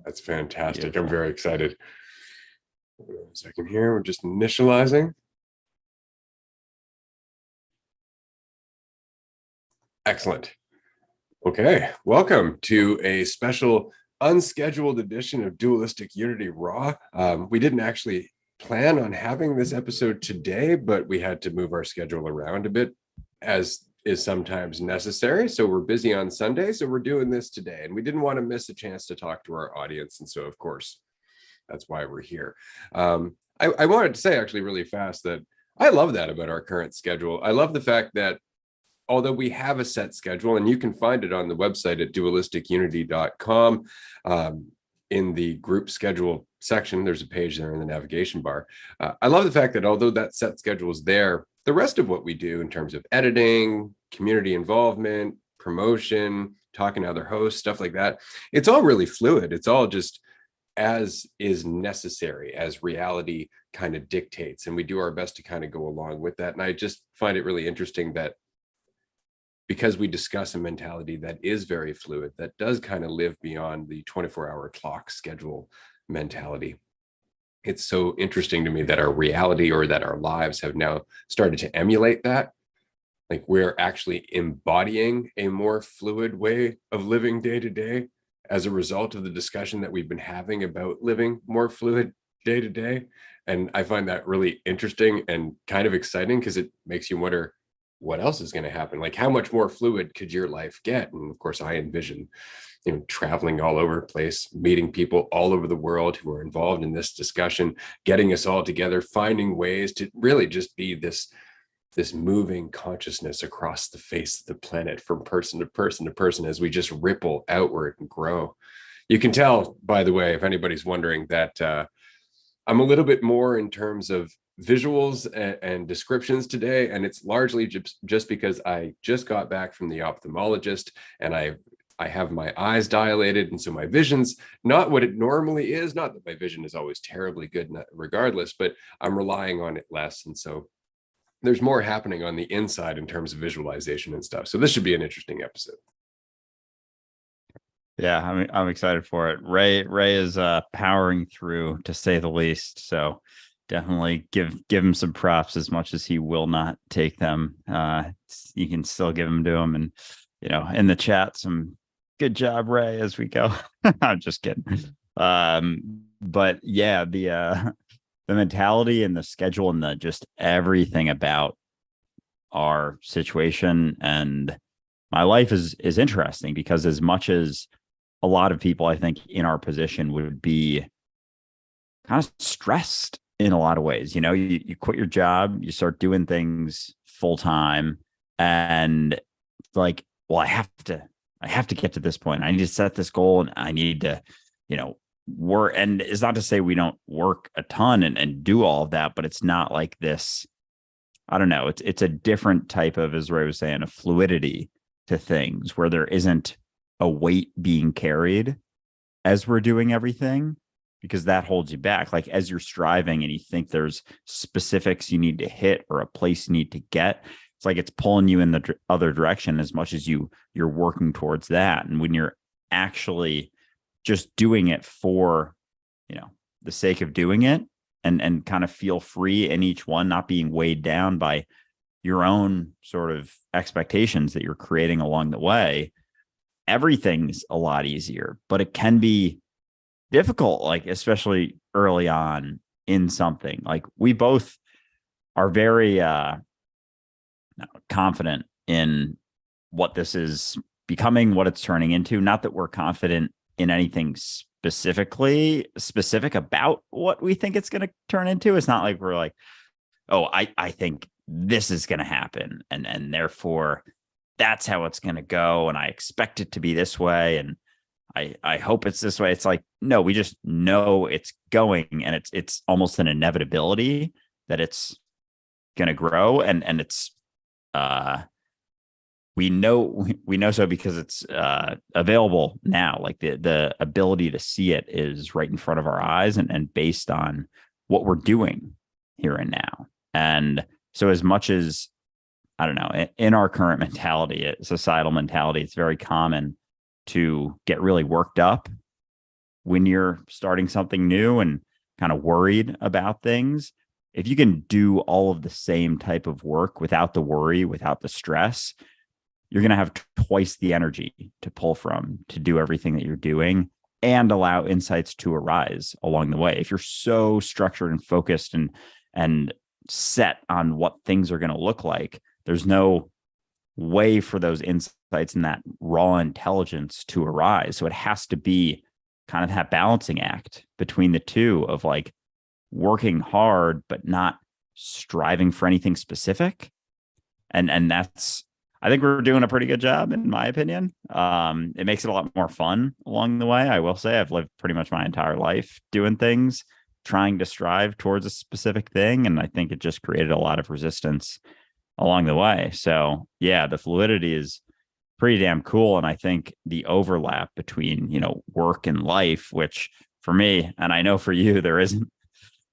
That's fantastic. Beautiful. I'm very excited. Hold on a second here. We're just initializing. Excellent. Okay, welcome to a special unscheduled edition of Dualistic Unity Raw. We didn't actually plan on having this episode today, but we had to move our schedule around a bit, as is sometimes necessary. So we're busy on Sunday, so we're doing this today. And we didn't want to miss a chance to talk to our audience. And so, of course, that's why we're here. I wanted to say actually really fast that I love that about our current schedule. I love the fact that although we have a set schedule, and you can find it on the website at dualisticunity.com, in the group schedule section, there's a page there in the navigation bar. I love the fact that although that set schedule is there, the rest of what we do in terms of editing, community involvement, promotion, talking to other hosts, stuff like that, it's all really fluid. It's all just as is necessary, as reality kind of dictates. And we do our best to kind of go along with that. And I just find it really interesting that because we discuss a mentality that is very fluid, that does kind of live beyond the 24-hour clock schedule mentality. It's so interesting to me that our reality, or that our lives, have now started to emulate that. Like, we're actually embodying a more fluid way of living day to day as a result of the discussion that we've been having about living more fluid day to day. And I find that really interesting and kind of exciting, because it makes you wonder what else is going to happen. Like, how much more fluid could your life get? And of course, I envision, traveling all over the place, meeting people all over the world who are involved in this discussion, getting us all together, finding ways to really just be this moving consciousness across the face of the planet, from person to person to person, as we just ripple outward and grow. You can tell, by the way, if anybody's wondering, that I'm a little bit more in terms of visuals and descriptions today, and it's largely just because I just got back from the ophthalmologist, and I have my eyes dilated, and so my vision's not what it normally is. Not that my vision is always terribly good regardless, but I'm relying on it less, and so there's more happening on the inside in terms of visualization and stuff. So this should be an interesting episode. Yeah, I'm excited for it. Ray is powering through, to say the least. So definitely give him some props, as much as he will not take them. You can still give them to him, and in the chat, some good job, Ray, as we go. I'm just kidding. But yeah, the mentality and the schedule and the just everything about our situation and my life is interesting, because as much as a lot of people, I think, in our position would be kind of stressed in a lot of ways. You quit your job, you start doing things full time, and like, well, I have to get to this point. I need to set this goal, and I need to, work. And it's not to say we don't work a ton and do all of that, but it's not like this. I don't know. It's a different type of, as Ray was saying, a fluidity to things, where there isn't a weight being carried as we're doing everything, because that holds you back. Like, as you're striving and you think there's specifics you need to hit or a place you need to get, it's like it's pulling you in the other direction as much as you're working towards that. And when you're actually just doing it for, the sake of doing it, and kind of feel free in each one, not being weighed down by your own sort of expectations that you're creating along the way, everything's a lot easier. But it can be difficult, like especially early on in something. Like, we both are very confident in what this is becoming, what it's turning into. Not that we're confident in anything specific about what we think it's going to turn into. It's not like we're like, oh, I think this is going to happen, and therefore that's how it's going to go, and I expect it to be this way, and I hope it's this way. It's like, no, we just know it's going, and it's almost an inevitability that it's going to grow, and it's we know so because it's available now. Like, the ability to see it is right in front of our eyes, and based on what we're doing here and now. And so, as much as, I don't know, in our current mentality, societal mentality, it's very common to get really worked up when you're starting something new and kind of worried about things, if you can do all of the same type of work without the worry, without the stress, you're going to have twice the energy to pull from to do everything that you're doing and allow insights to arise along the way. If you're so structured and focused and set on what things are going to look like, there's no way for those insights and that raw intelligence to arise. So it has to be kind of that balancing act between the two of like working hard but not striving for anything specific. And that's, I think we're doing a pretty good job, in my opinion. It makes it a lot more fun along the way. I will say I've lived pretty much my entire life doing things, trying to strive towards a specific thing. And I think it just created a lot of resistance along the way. So yeah, the fluidity is pretty damn cool. And I think the overlap between, work and life, which for me, and I know for you, there isn't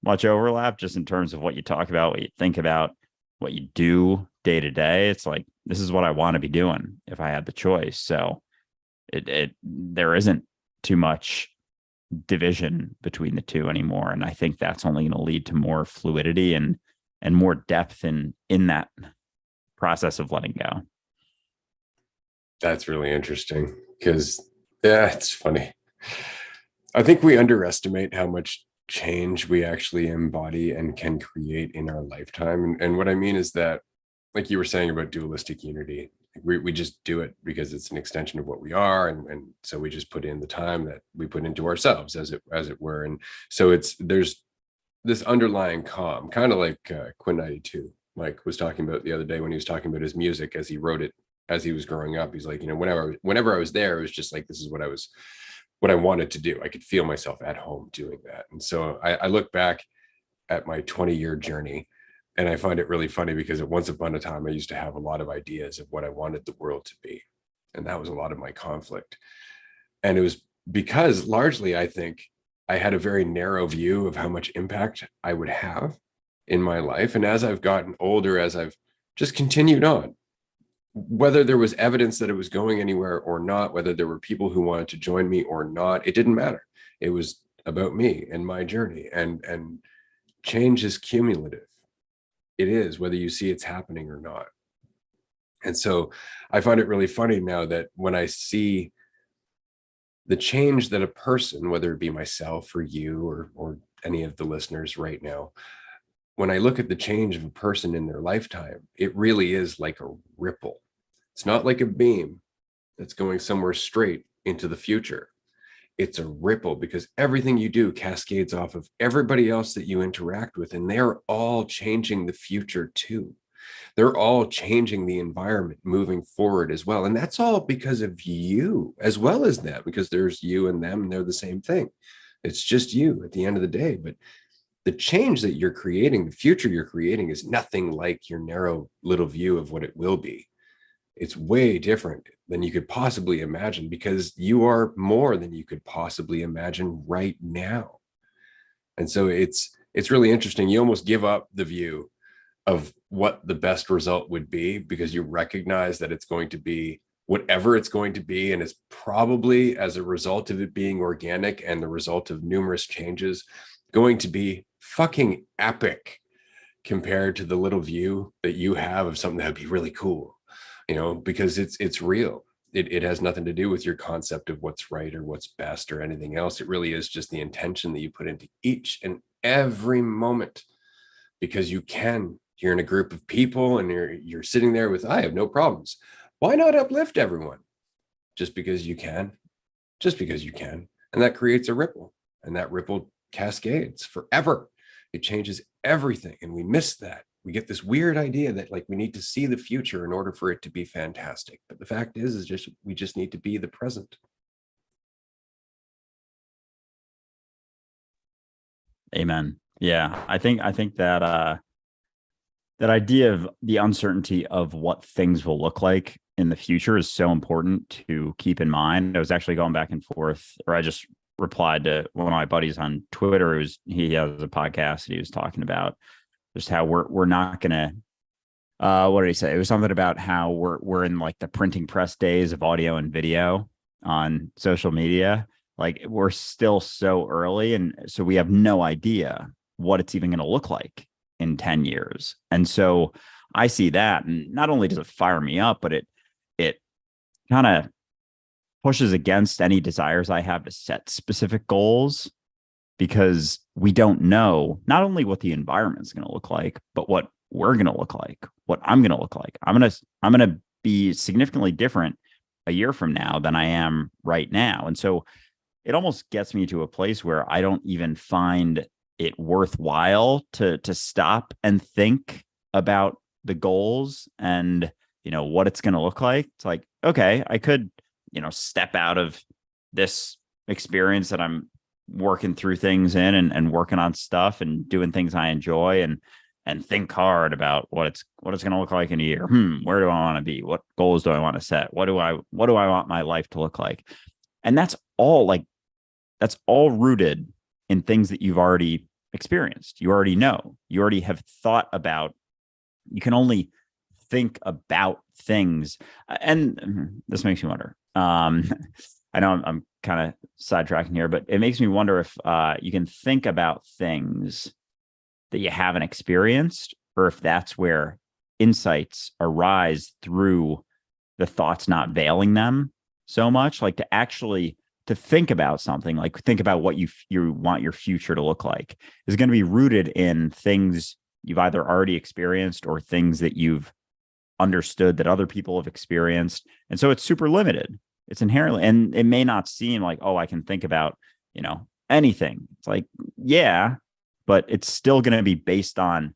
much overlap just in terms of what you talk about, what you think about, what you do day to day. It's like, this is what I want to be doing if I had the choice. So there isn't too much division between the two anymore. And I think that's only going to lead to more fluidity and more depth in that process of letting go. That's really interesting because, yeah, it's funny. I think we underestimate how much change we actually embody and can create in our lifetime. And what I mean is that, like you were saying about dualistic unity, we just do it because it's an extension of what we are. And so we just put in the time that we put into ourselves, as it were. And so there's this underlying calm, kind of like Quinn 92, Mike was talking about the other day when he was talking about his music as he wrote it as he was growing up. He's like, whenever I was there, it was just like, this is what I wanted to do. I could feel myself at home doing that. And so I look back at my 20-year journey, and I find it really funny because at once upon a time, I used to have a lot of ideas of what I wanted the world to be. And that was a lot of my conflict. And it was because largely, I think, I had a very narrow view of how much impact I would have in my life. And as I've gotten older, as I've just continued on, whether there was evidence that it was going anywhere or not, whether there were people who wanted to join me or not, it didn't matter. It was about me and my journey. And change is cumulative. It is, whether you see it's happening or not. And so I find it really funny now that when I see the change that a person, whether it be myself or you or any of the listeners right now, when I look at the change of a person in their lifetime, it really is like a ripple. It's not like a beam that's going somewhere straight into the future. It's a ripple because everything you do cascades off of everybody else that you interact with, and they're all changing the future too. They're all changing the environment moving forward as well. And that's all because of you as well as them, because there's you and them, and they're the same thing. It's just you at the end of the day. But the change that you're creating, the future you're creating, is nothing like your narrow little view of what it will be. It's way different than you could possibly imagine because you are more than you could possibly imagine right now. And so it's really interesting. You almost give up the view of what the best result would be because you recognize that it's going to be whatever it's going to be. And it's probably, as a result of it being organic and the result of numerous changes, going to be fucking epic compared to the little view that you have of something that would be really cool, because it's real. It has nothing to do with your concept of what's right or what's best or anything else. It really is just the intention that you put into each and every moment, because you're in a group of people and you're sitting there with, I have no problems. Why not uplift everyone? Just because you can. And that creates a ripple, and that ripple cascades forever. It changes everything. And we miss that. We get this weird idea that we need to see the future in order for it to be fantastic. But the fact is we just need to be the present. Amen. Yeah. I think that that idea of the uncertainty of what things will look like in the future is so important to keep in mind. I was actually going back and forth, or I just replied to one of my buddies on Twitter. He has a podcast and he was talking about just how we're not gonna what did he say? It was something about how we're in the printing press days of audio and video on social media. Like we're still so early. And so we have no idea what it's even going to look like in 10 years. And so I see that. And not only does it fire me up, but it kind of pushes against any desires I have to set specific goals, because we don't know not only what the environment's going to look like, but what we're going to look like, what I'm going to look like. I'm going to be significantly different a year from now than I am right now. And so it almost gets me to a place where I don't even find it worthwhile to stop and think about the goals and what it's going to look like. It's like, okay, I could step out of this experience that I'm working through things in, and working on stuff and doing things I enjoy, and think hard about what it's going to look like in a year. Where do I want to be? What goals do I want to set? What do I want my life to look like? And that's all rooted in things that you've already experienced. You already know. You already have thought about. You can only think about things. And this makes me wonder. I know I'm kind of sidetracking here, but it makes me wonder if you can think about things that you haven't experienced, or if that's where insights arise through the thoughts not veiling them so much. Like to think about something, like think about what you want your future to look like, is going to be rooted in things you've either already experienced or things that you've understood that other people have experienced. And so it's super limited. It's inherently, and it may not seem like, oh, I can think about, anything. It's like, yeah, but it's still going to be based on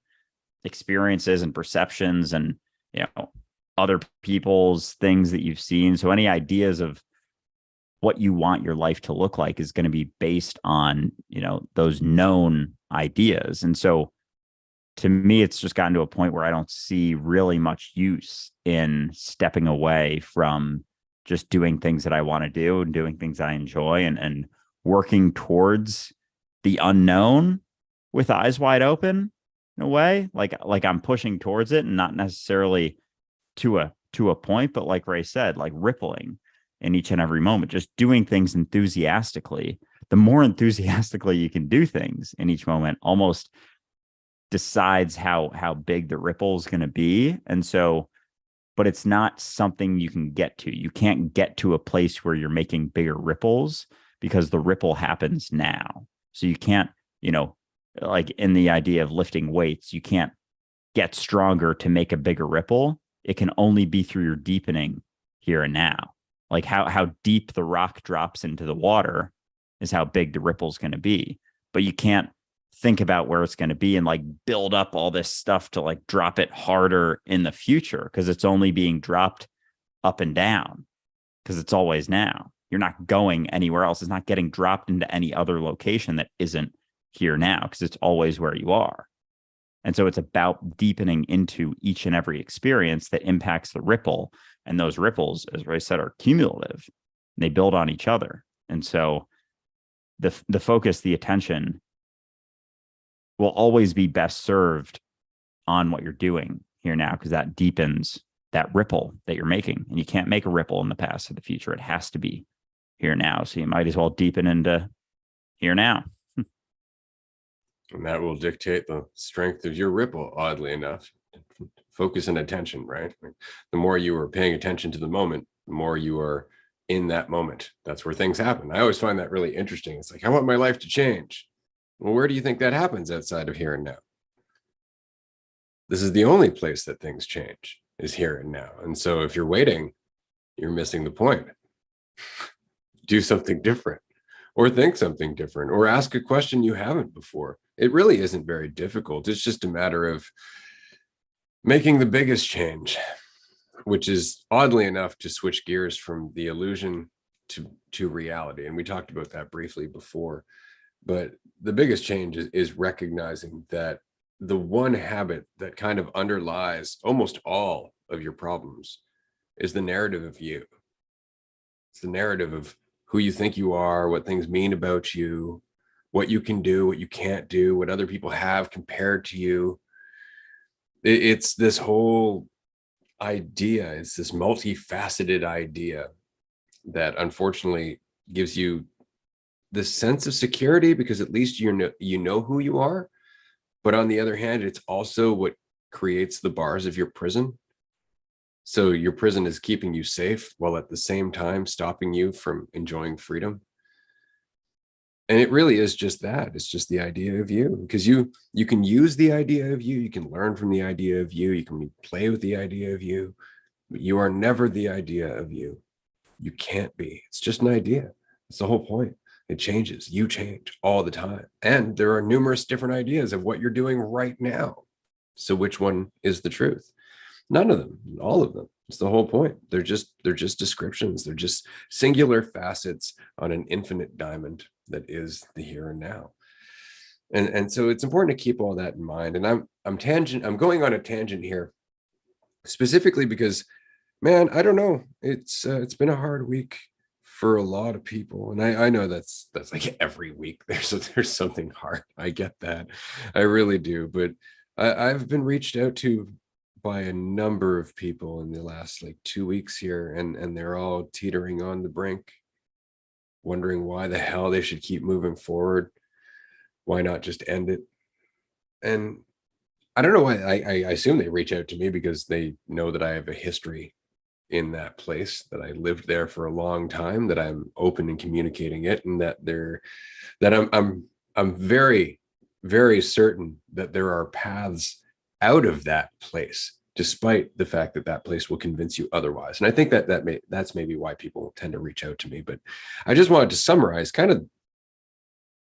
experiences and perceptions and, other people's things that you've seen. So any ideas of what you want your life to look like is going to be based on, those known ideas. And so to me, it's just gotten to a point where I don't see really much use in stepping away from just doing things that I want to do and doing things I enjoy, and working towards the unknown with eyes wide open, in a way, like I'm pushing towards it, and not necessarily to a point, but like Ray said, like rippling in each and every moment, just doing things enthusiastically. The more enthusiastically you can do things in each moment, almost decides how big the ripple is going to be. And so, but it's not something you can get to. You can't get to a place where you're making bigger ripples, because the ripple happens now. So you can't, like in the idea of lifting weights, you can't get stronger to make a bigger ripple. It can only be through your deepening here and now. Like how deep the rock drops into the water is how big the ripple is going to be. But you can't think about where it's going to be and like build up all this stuff to like drop it harder in the future, because it's only being dropped up and down, because it's always now. You're not going anywhere else. It's not getting dropped into any other location that isn't here now, because it's always where you are. And so it's about deepening into each and every experience that impacts the ripple. And those ripples, as Ray said, are cumulative. And they build on each other. And so the focus, the attention will always be best served on what you're doing here now, because that deepens that ripple that you're making. And you can't make a ripple in the past or the future. It has to be here now. So you might as well deepen into here now. And that will dictate the strength of your ripple, oddly enough. Focus and attention, right? The more you are paying attention to the moment, the more you are in that moment. That's where things happen. I always find that really interesting. It's like, I want my life to change. Well, where do you think that happens outside of here and now? This is the only place that things change, is here and now. And so if you're waiting, you're missing the point. Do something different, or think something different, or ask a question you haven't before. It really isn't very difficult. It's just a matter of making the biggest change, which is oddly enough to switch gears from the illusion to reality. And we talked about that briefly before. But the biggest change is recognizing that the one habit that kind of underlies almost all of your problems is the narrative of you. It's the narrative of who you think you are, what things mean about you, what you can do, what you can't do, what other people have compared to you. It's this whole idea, it's this multifaceted idea that unfortunately gives you the sense of security because at least you know who you are. But on the other hand, it's also what creates the bars of your prison. So your prison is keeping you safe while at the same time stopping you from enjoying freedom. And it really is just that. It's just the idea of you, because you can use the idea of you can learn from the idea of you can play with the idea of you, but you are never the idea of you. You can't be. It's just an idea. That's the whole point. It changes. You change all the time. And there are numerous different ideas of what you're doing right now. So which one is the truth? None of them, all of them. It's the whole point. They're just descriptions. They're just singular facets on an infinite diamond that is the here and now. And so it's important to keep all that in mind. And I'm going on a tangent here, specifically because, man, I don't know. It's been a hard week for a lot of people, and I know that's like every week there's something hard. I get that, I really do. But I've been reached out to by a number of people in the last like 2 weeks here, and they're all teetering on the brink, wondering why the hell they should keep moving forward. Why not just end it? And I don't know why. I assume they reach out to me because they know that I have a history in that place, that I lived there for a long time, that I'm open in communicating it, and that I'm very, very certain that there are paths out of that place, despite the fact that that place will convince you otherwise. And I think that's maybe why people tend to reach out to me. But I just wanted to summarize kind of,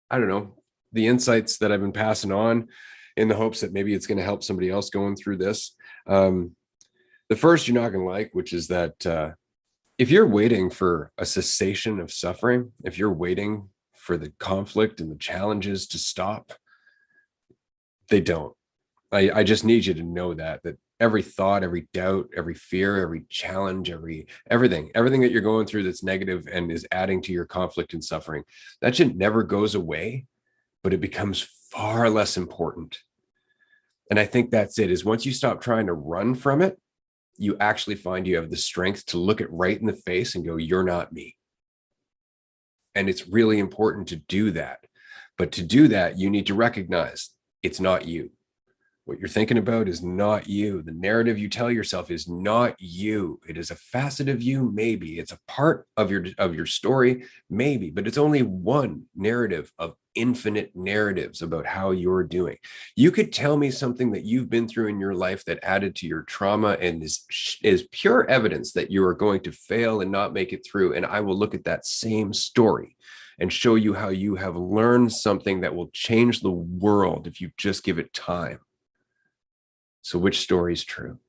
I don't know, the insights that I've been passing on, in the hopes that maybe it's going to help somebody else going through this. The first you're not going to like, which is that if you're waiting for a cessation of suffering, if you're waiting for the conflict and the challenges to stop, they don't. I just need you to know that every thought, every doubt, every fear, every challenge, everything that you're going through that's negative and is adding to your conflict and suffering, that shit never goes away, but it becomes far less important. And I think that's it, is once you stop trying to run from it, you actually find you have the strength to look it right in the face and go, you're not me. And it's really important to do that. But to do that, you need to recognize it's not you. What you're thinking about is not you. The narrative you tell yourself is not you. It is a facet of you, maybe. It's a part of your story, maybe, but it's only one narrative of infinite narratives about how you're doing. You could tell me something that you've been through in your life that added to your trauma and is pure evidence that you are going to fail and not make it through. And I will look at that same story and show you how you have learned something that will change the world if you just give it time. So which story is true?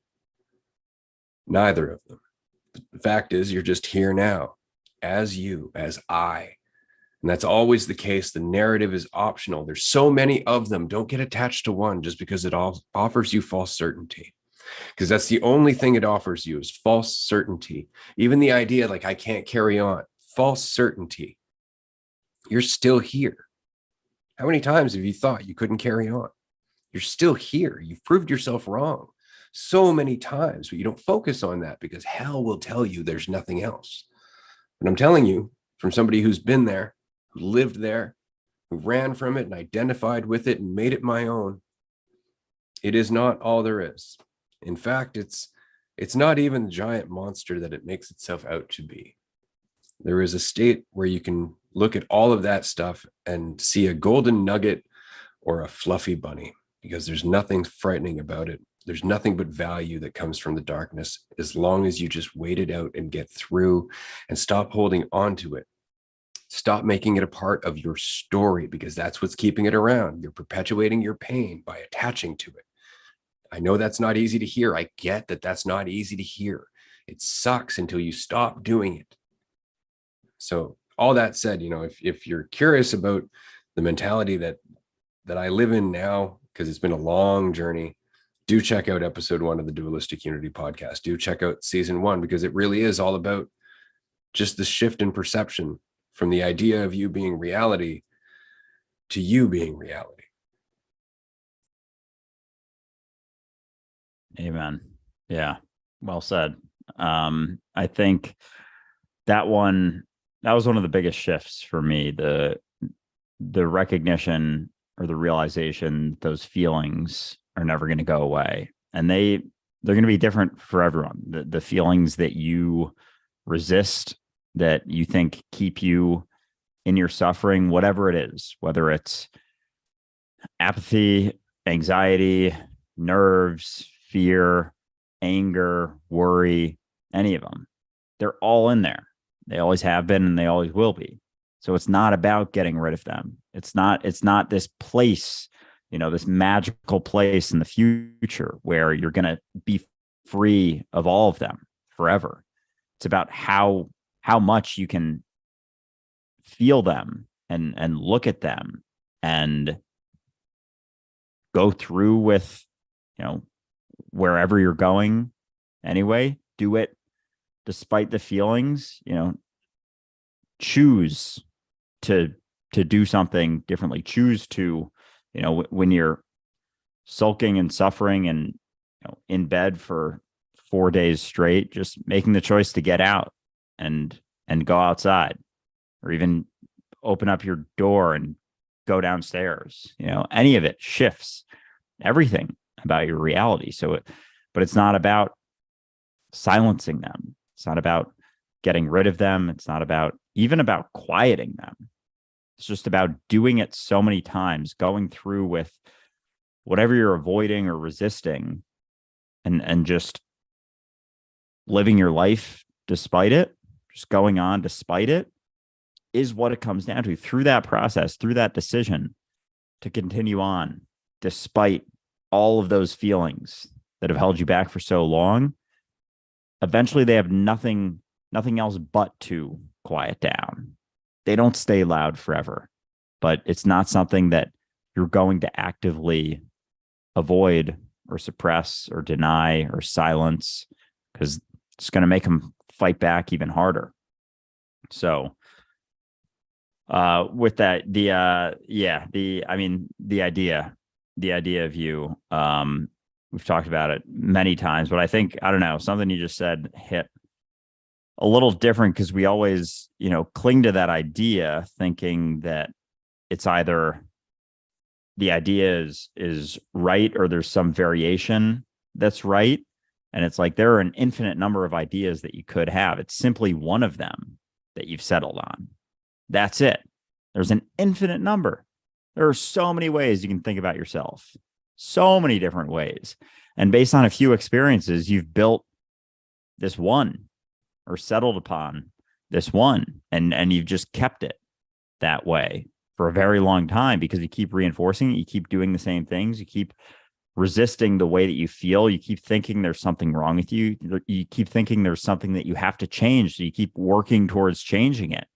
Neither of them. The fact is, you're just here now, as you, as I. And that's always the case. The narrative is optional. There's so many of them. Don't get attached to one just because it offers you false certainty. Because that's the only thing it offers you, is false certainty. Even the idea like, I can't carry on. False certainty. You're still here. How many times have you thought you couldn't carry on? You're still here. You've proved yourself wrong so many times, but you don't focus on that because hell will tell you there's nothing else. But I'm telling you, from somebody who's been there, who lived there, who ran from it and identified with it and made it my own, it is not all there is. In fact, it's not even the giant monster that it makes itself out to be. There is a state where you can look at all of that stuff and see a golden nugget or a fluffy bunny, because there's nothing frightening about it. There's nothing but value that comes from the darkness, as long as you just wait it out and get through and stop holding on to it. Stop making it a part of your story, because that's what's keeping it around. You're perpetuating your pain by attaching to it. I know that's not easy to hear. I get that that's not easy to hear. It sucks until you stop doing it. So all that said, if you're curious about the mentality that I live in now, because it's been a long journey, do check out episode 1 of the Dualistic Unity podcast. Do check out season 1, because it really is all about just the shift in perception from the idea of you being reality to you being reality. Amen. Yeah. Well said. I think that was one of the biggest shifts for me. the recognition or the realization those feelings are never going to go away, and they're going to be different for everyone. The feelings that you resist, that you think keep you in your suffering, whatever it is, whether it's apathy, anxiety, nerves, fear, anger, worry, any of them, they're all in there. They always have been and they always will be. So it's not about getting rid of them. It's not this place, this magical place in the future where you're going to be free of all of them forever. It's about how much you can feel them and look at them and go through with, wherever you're going anyway. Do it despite the feelings, choose to do something differently. Choose to, when you're sulking and suffering and in bed for 4 days straight, just making the choice to get out and go outside, or even open up your door and go downstairs. Any of it shifts everything about your reality. But it's not about silencing them. It's not about getting rid of them. It's not even about quieting them. It's just about doing it so many times, going through with whatever you're avoiding or resisting, and just living your life despite it, just going on despite it, is what it comes down to. Through that process, through that decision to continue on despite all of those feelings that have held you back for so long, eventually they have nothing else but to quiet down. They don't stay loud forever, but it's not something that you're going to actively avoid or suppress or deny or silence, because it's going to make them fight back even harder. So with that, the idea of you, we've talked about it many times, but I think, I don't know, something you just said hit a little different, because we always, cling to that idea thinking that it's either the idea is right or there's some variation that's right. And it's like there are an infinite number of ideas that you could have. It's simply one of them that you've settled on. That's it. There's an infinite number. There are so many ways you can think about yourself, so many different ways. And based on a few experiences, you've built this one, or settled upon this one, and you've just kept it that way for a very long time, because you keep reinforcing it. You keep doing the same things. You keep resisting the way that you feel. You keep thinking there's something wrong with you. You keep thinking there's something that you have to change. So you keep working towards changing it.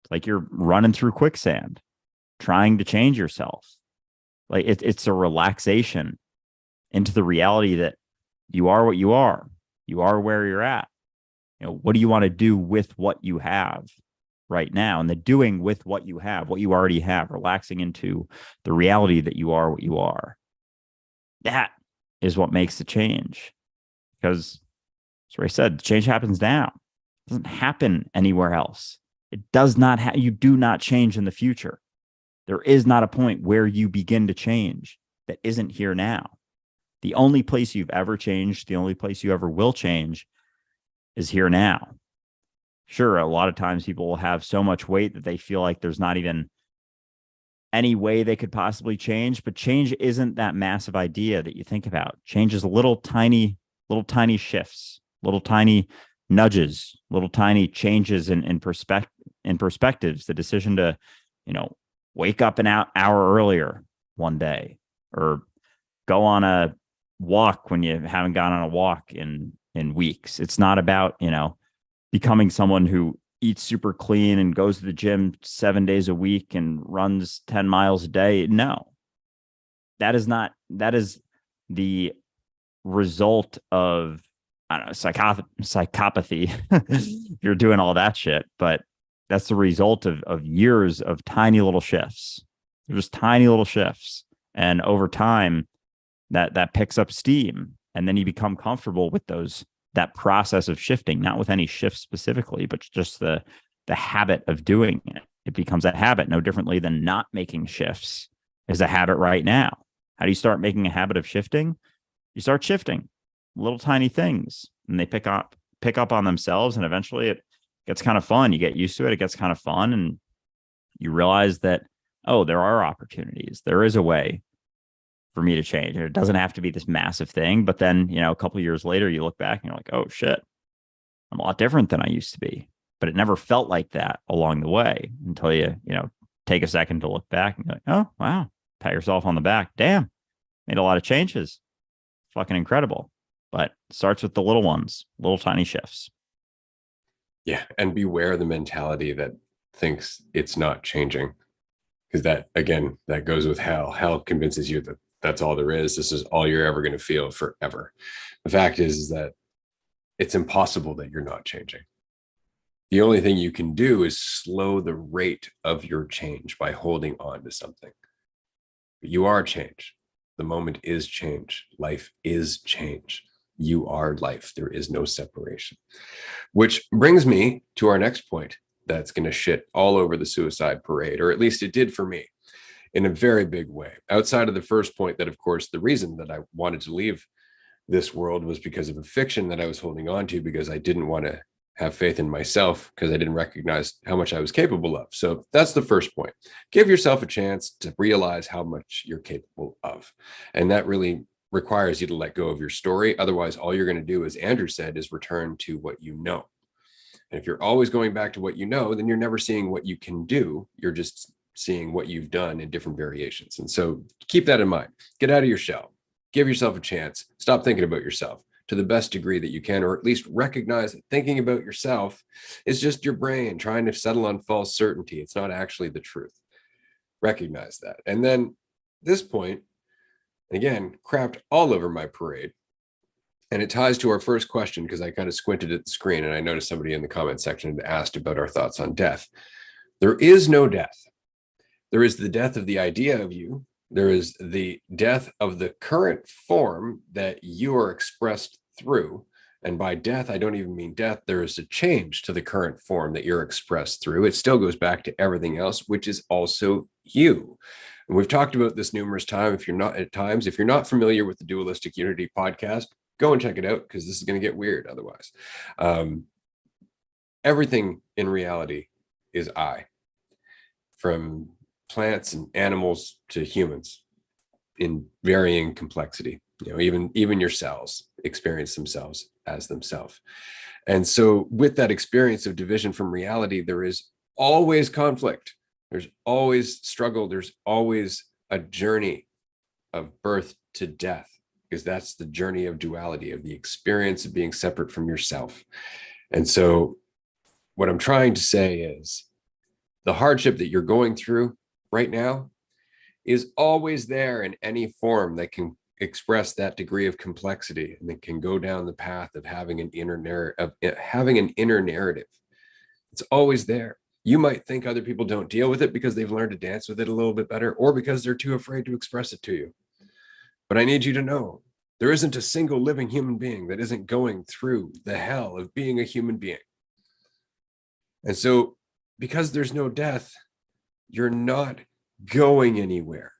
It's like you're running through quicksand, trying to change yourself. Like it's a relaxation into the reality that you are what you are. You are where you're at. What do you want to do with what you have right now? And the doing with what you have, what you already have, relaxing into the reality that you are what you are. That is what makes the change. Because, as Ray said, change happens now. It doesn't happen anywhere else. It does not you do not change in the future. There is not a point where you begin to change that isn't here now. The only place you've ever changed, the only place you ever will change, is here now. Sure, a lot of times people will have so much weight that they feel like there's not even any way they could possibly change, but change isn't that massive idea that you think about. Change is little tiny shifts, little tiny nudges, little tiny changes in perspectives. The decision to, wake up an hour earlier one day, or go on a walk when you haven't gone on a walk in weeks. It's not about, becoming someone who eats super clean and goes to the gym 7 days a week and runs 10 miles a day. No, that is the result of, I don't know, psychopathy. If you're doing all that shit, but that's the result of years of tiny little shifts. They're just tiny little shifts. And over time that picks up steam, and then you become comfortable with that process of shifting, not with any shift specifically, but just the habit of doing it. It becomes a habit, no differently than not making shifts is a habit right now. How do you start making a habit of shifting? You start shifting little tiny things, and they pick up on themselves, and eventually it gets kind of fun. You get used to it. It gets kind of fun, and you realize that, oh, there are opportunities. There is a way for me to change. It doesn't have to be this massive thing. But then, a couple of years later, you look back and you're like, oh shit, I'm a lot different than I used to be. But it never felt like that along the way until you take a second to look back and go, oh, wow, pat yourself on the back. Damn, made a lot of changes. Fucking incredible. But it starts with the little ones, little tiny shifts. Yeah. And beware the mentality that thinks it's not changing. Because that, again, that goes with hell. Hell convinces you that that's all there is. This is all you're ever going to feel forever. The fact is that it's impossible that you're not changing. The only thing you can do is slow the rate of your change by holding on to something. But you are change. The moment is change. Life is change. You are life. There is no separation. Which brings me to our next point that's going to shit all over the suicide parade, or at least it did for me in a very big way. Outside of the first point, that, of course, the reason that I wanted to leave this world was because of a fiction that I was holding on to, because I didn't want to have faith in myself, because I didn't recognize how much I was capable of. So that's the first point. Give yourself a chance to realize how much you're capable of. And that really requires you to let go of your story. Otherwise, all you're going to do, as Andrew said, is return to what you know. And if you're always going back to what you know, then you're never seeing what you can do. You're just seeing what you've done in different variations. And so keep that in mind. Get out of your shell. Give yourself a chance. Stop thinking about yourself to the best degree that you can, or at least recognize that thinking about yourself is just your brain trying to settle on false certainty. It's not actually the truth. Recognize that. And then this point, again, crapped all over my parade. And it ties to our first question, because I kind of squinted at the screen and I noticed somebody in the comment section had asked about our thoughts on death. There is no death. There is the death of the idea of you. There is the death of the current form that you are expressed through. And by death, I don't even mean death. There is a change to the current form that you're expressed through. It still goes back to everything else, which is also you. And we've talked about this numerous times. If you're not familiar with the Dualistic Unity podcast, go and check it out, because this is going to get weird otherwise. Everything in reality is I, from plants and animals to humans, in varying complexity. Even your cells experience themselves as themselves. And so with that experience of division from reality, there is always conflict. There's always struggle. There's always a journey of birth to death, because that's the journey of duality, of the experience of being separate from yourself. And so what I'm trying to say is the hardship that you're going through right now is always there in any form that can express that degree of complexity, and that can go down the path of having an inner narrative. It's always there. You might think other people don't deal with it because they've learned to dance with it a little bit better, or because they're too afraid to express it to you. But I need you to know there isn't a single living human being that isn't going through the hell of being a human being. And so, because there's no death, you're not going anywhere.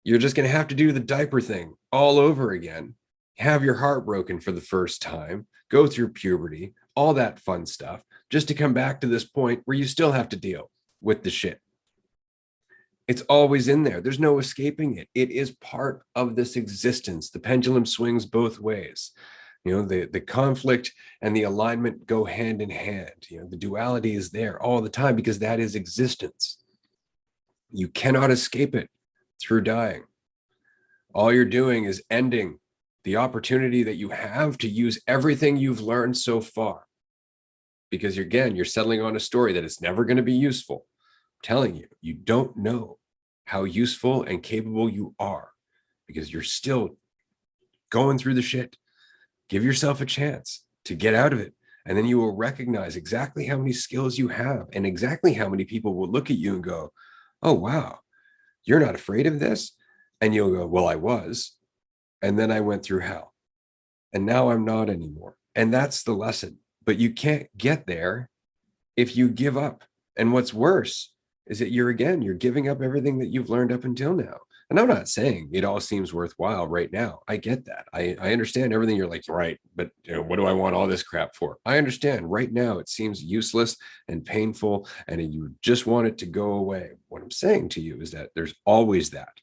You're just going to have to do the diaper thing all over again, have your heart broken for the first time, go through puberty, all that fun stuff, just to come back to this point where you still have to deal with the shit. It's always in there. There's no escaping it. It is part of this existence. The pendulum swings both ways. The conflict and the alignment go hand in hand. The duality is there all the time, because that is existence. You cannot escape it through dying. All you're doing is ending the opportunity that you have to use everything you've learned so far. Because you're settling on a story that it's never going to be useful. I'm telling you, you don't know how useful and capable you are, because you're still going through the shit. Give yourself a chance to get out of it. And then you will recognize exactly how many skills you have, and exactly how many people will look at you and go, oh, wow, you're not afraid of this? And you'll go, well, I was. And then I went through hell. And now I'm not anymore. And that's the lesson. But you can't get there if you give up. And what's worse is that you're giving up everything that you've learned up until now. And I'm not saying it all seems worthwhile right now. I get that. I understand everything. You're like, right, but what do I want all this crap for? I understand right now it seems useless and painful and you just want it to go away. What I'm saying to you is that there's always that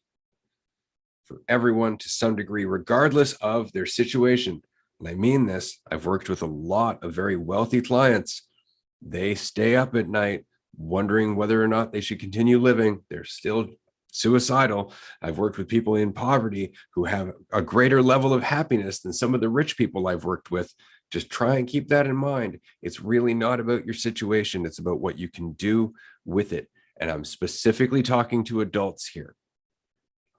for everyone to some degree, regardless of their situation. And I mean this, I've worked with a lot of very wealthy clients. They stay up at night wondering whether or not they should continue living. They're still suicidal. I've worked with people in poverty who have a greater level of happiness than some of the rich people I've worked with. Just try and keep that in mind. It's really not about your situation. It's about what you can do with it. And I'm specifically talking to adults here.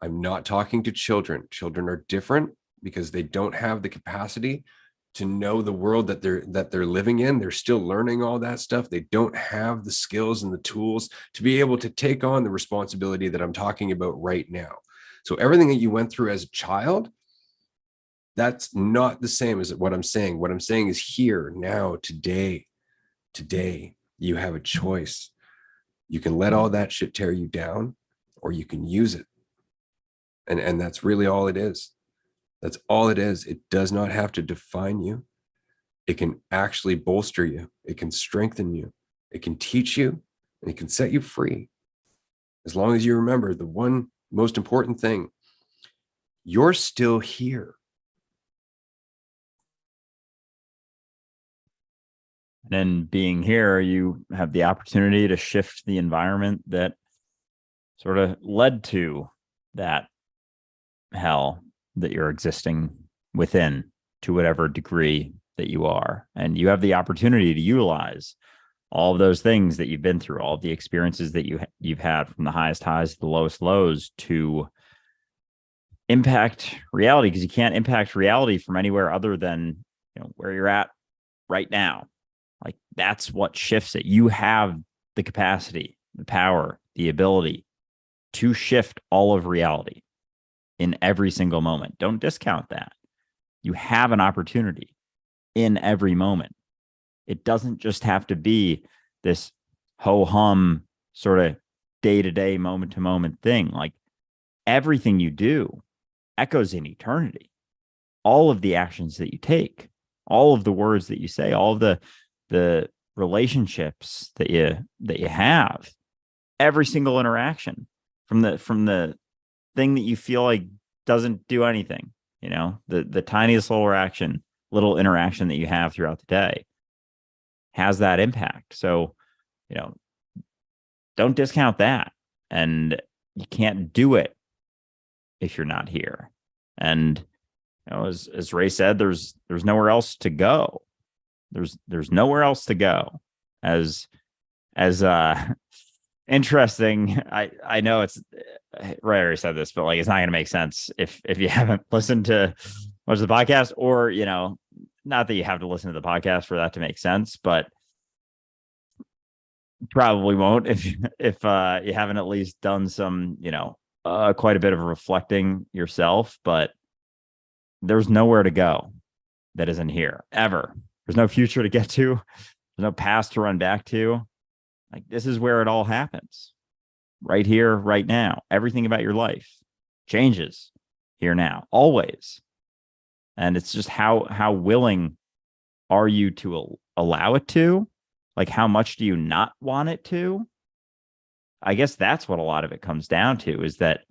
I'm not talking to children. Children are different because they don't have the capacity to know the world that they're living in. They're still learning all that stuff. They don't have the skills and the tools to be able to take on the responsibility that I'm talking about right now. So everything that you went through as a child, that's not the same as what I'm saying. What I'm saying is here, now, today, you have a choice. You can let all that shit tear you down, or you can use it. And that's really all it is. That's all it is. It does not have to define you. It can actually bolster you. It can strengthen you. It can teach you, and it can set you free. As long as you remember the one most important thing, you're still here. And being here, you have the opportunity to shift the environment that sort of led to that hell that you're existing within, to whatever degree that you are. And you have the opportunity to utilize all of those things that you've been through, all of the experiences that you've had, from the highest highs to the lowest lows, to impact reality, because you can't impact reality from anywhere other than, where you're at right now. Like, that's what shifts it. You have the capacity, the power, the ability to shift all of reality in every single moment. Don't discount that. You have an opportunity in every moment. It doesn't just have to be this ho-hum sort of day-to-day, moment-to-moment thing. Like, everything you do echoes in eternity. All of the actions that you take, all of the words that you say, all of the relationships that you have, every single interaction, from the thing that you feel like doesn't do anything, the tiniest little interaction that you have throughout the day has that impact. So, don't discount that. And you can't do it if you're not here. And as Ray said, there's nowhere else to go. There's nowhere else to go. As interesting, I know it's Ray already said this, but like, it's not going to make sense if you haven't listened to much of the podcast, or not that you have to listen to the podcast for that to make sense, but probably won't if you haven't at least done some quite a bit of reflecting yourself. But there's nowhere to go that isn't here, ever. There's no future to get to. There's no past to run back to. Like, this is where it all happens. Right here, right now. Everything about your life changes here now, always. And it's just how willing are you to allow it to? Like, how much do you not want it to? I guess that's what a lot of it comes down to, is that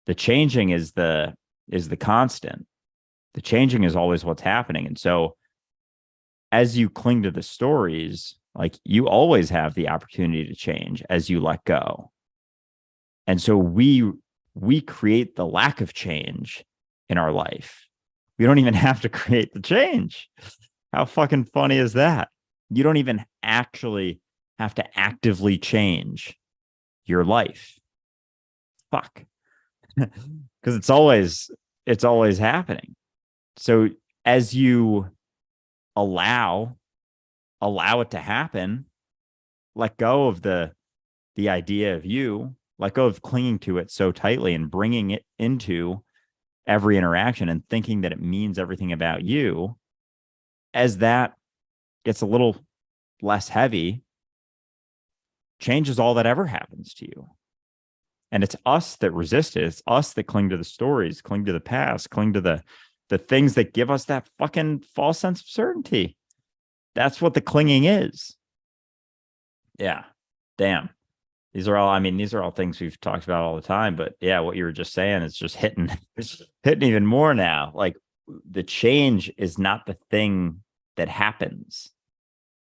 the changing is the constant. The changing is always what's happening. And so as you cling to the stories, like, you always have the opportunity to change as you let go. And so we create the lack of change in our life. We don't even have to create the change. How fucking funny is that? You don't even actually have to actively change your life. Fuck. Because it's always happening. So as you allow it to happen, let go of the idea of you, let go of clinging to it so tightly and bringing it into every interaction and thinking that it means everything about you. As that gets a little less heavy, change is all that ever happens to you. And it's us that resist it. It's us that cling to the stories, cling to the past, cling to the things that give us that fucking false sense of certainty. That's what the clinging is. Yeah. Damn. These are all things we've talked about all the time. But yeah, what you were just saying is just hitting even more now. Like, the change is not the thing that happens.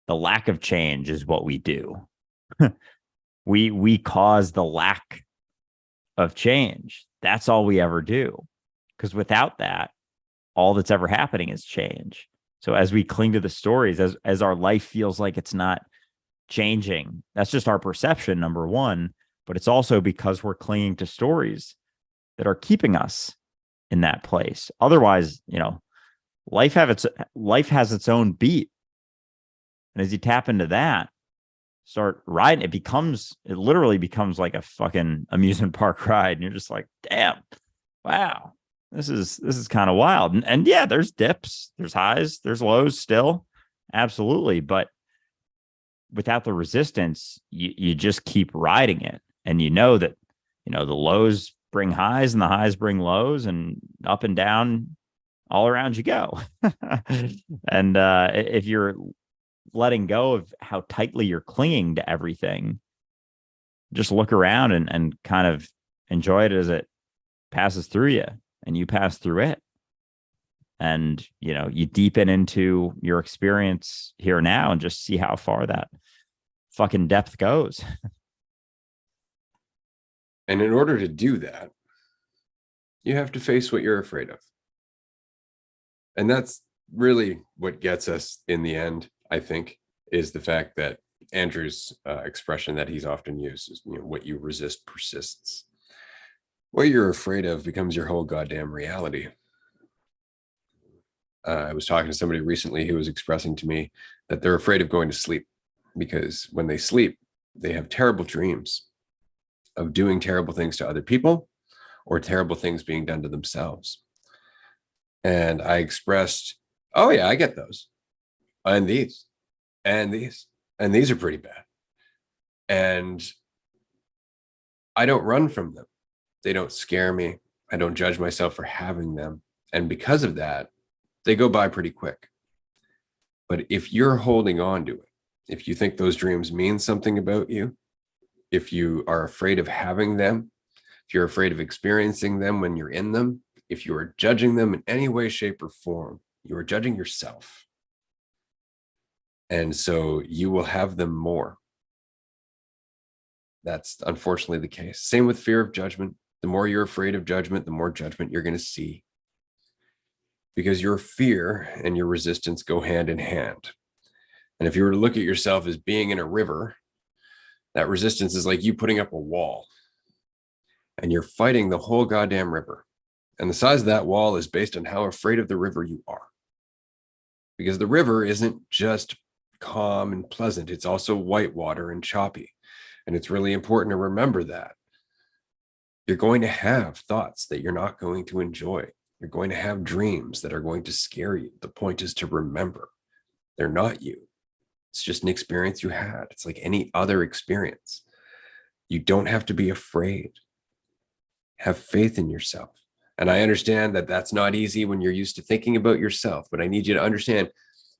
The lack of change is what we do. we cause the lack of change. That's all we ever do. Because without that, all that's ever happening is change. So as we cling to the stories, as our life feels like it's not changing, that's just our perception, number one. But it's also because we're clinging to stories that are keeping us in that place. Otherwise, life has its own beat. And as you tap into that, start riding, it literally becomes like a fucking amusement park ride. And you're just like, damn, wow, this is kind of wild. And yeah, there's dips, there's highs, there's lows still. Absolutely. But without the resistance, you just keep riding it. And that, the lows bring highs and the highs bring lows, and up and down all around you go. And if you're letting go of how tightly you're clinging to everything, just look around and kind of enjoy it as it passes through you and you pass through it. And, you deepen into your experience here now and just see how far that fucking depth goes. And in order to do that, you have to face what you're afraid of. And that's really what gets us in the end, I think, is the fact that Andrew's expression that he's often used is, what you resist persists. What you're afraid of becomes your whole goddamn reality. I was talking to somebody recently who was expressing to me that they're afraid of going to sleep because when they sleep, they have terrible dreams of doing terrible things to other people or terrible things being done to themselves. And I expressed, oh yeah, I get those. And these, and these, and these are pretty bad. And I don't run from them. They don't scare me. I don't judge myself for having them. And because of that, they go by pretty quick. But if you're holding on to it, if you think those dreams mean something about you, if you are afraid of having them, if you're afraid of experiencing them when you're in them, if you are judging them in any way, shape, or form, you are judging yourself. And so you will have them more. That's unfortunately the case. Same with fear of judgment. The more you're afraid of judgment, the more judgment you're going to see. Because your fear and your resistance go hand in hand. And if you were to look at yourself as being in a river, that resistance is like you putting up a wall and you're fighting the whole goddamn river. And the size of that wall is based on how afraid of the river you are. Because the river isn't just calm and pleasant. It's also whitewater and choppy. And it's really important to remember that. You're going to have thoughts that you're not going to enjoy. You're going to have dreams that are going to scare you. The point is to remember they're not you. It's just an experience you had. It's like any other experience. You don't have to be afraid. Have faith in yourself. And I understand that that's not easy when you're used to thinking about yourself, but I need you to understand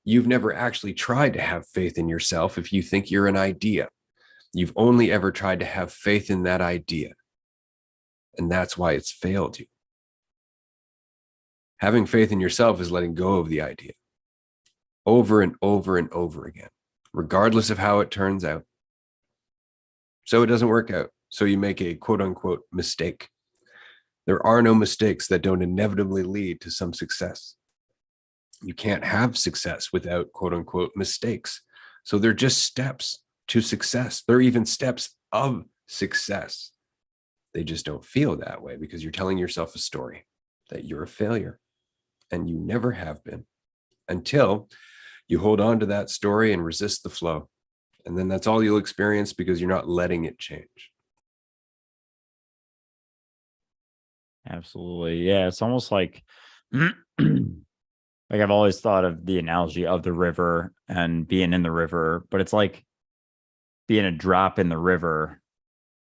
you've never actually tried to have faith in yourself if you think you're an idea. You've only ever tried to have faith in that idea. And that's why it's failed you. Having faith in yourself is letting go of the idea over and over and over again, regardless of how it turns out. So it doesn't work out. So you make a quote unquote mistake. There are no mistakes that don't inevitably lead to some success. You can't have success without quote unquote mistakes. So they're just steps to success. They're even steps of success. They just don't feel that way because you're telling yourself a story that you're a failure and you never have been until you hold on to that story and resist the flow. And then that's all you'll experience because you're not letting it change. Absolutely. Yeah. It's almost like, like I've always thought of the analogy of the river and being in the river, but it's like being a drop in the river,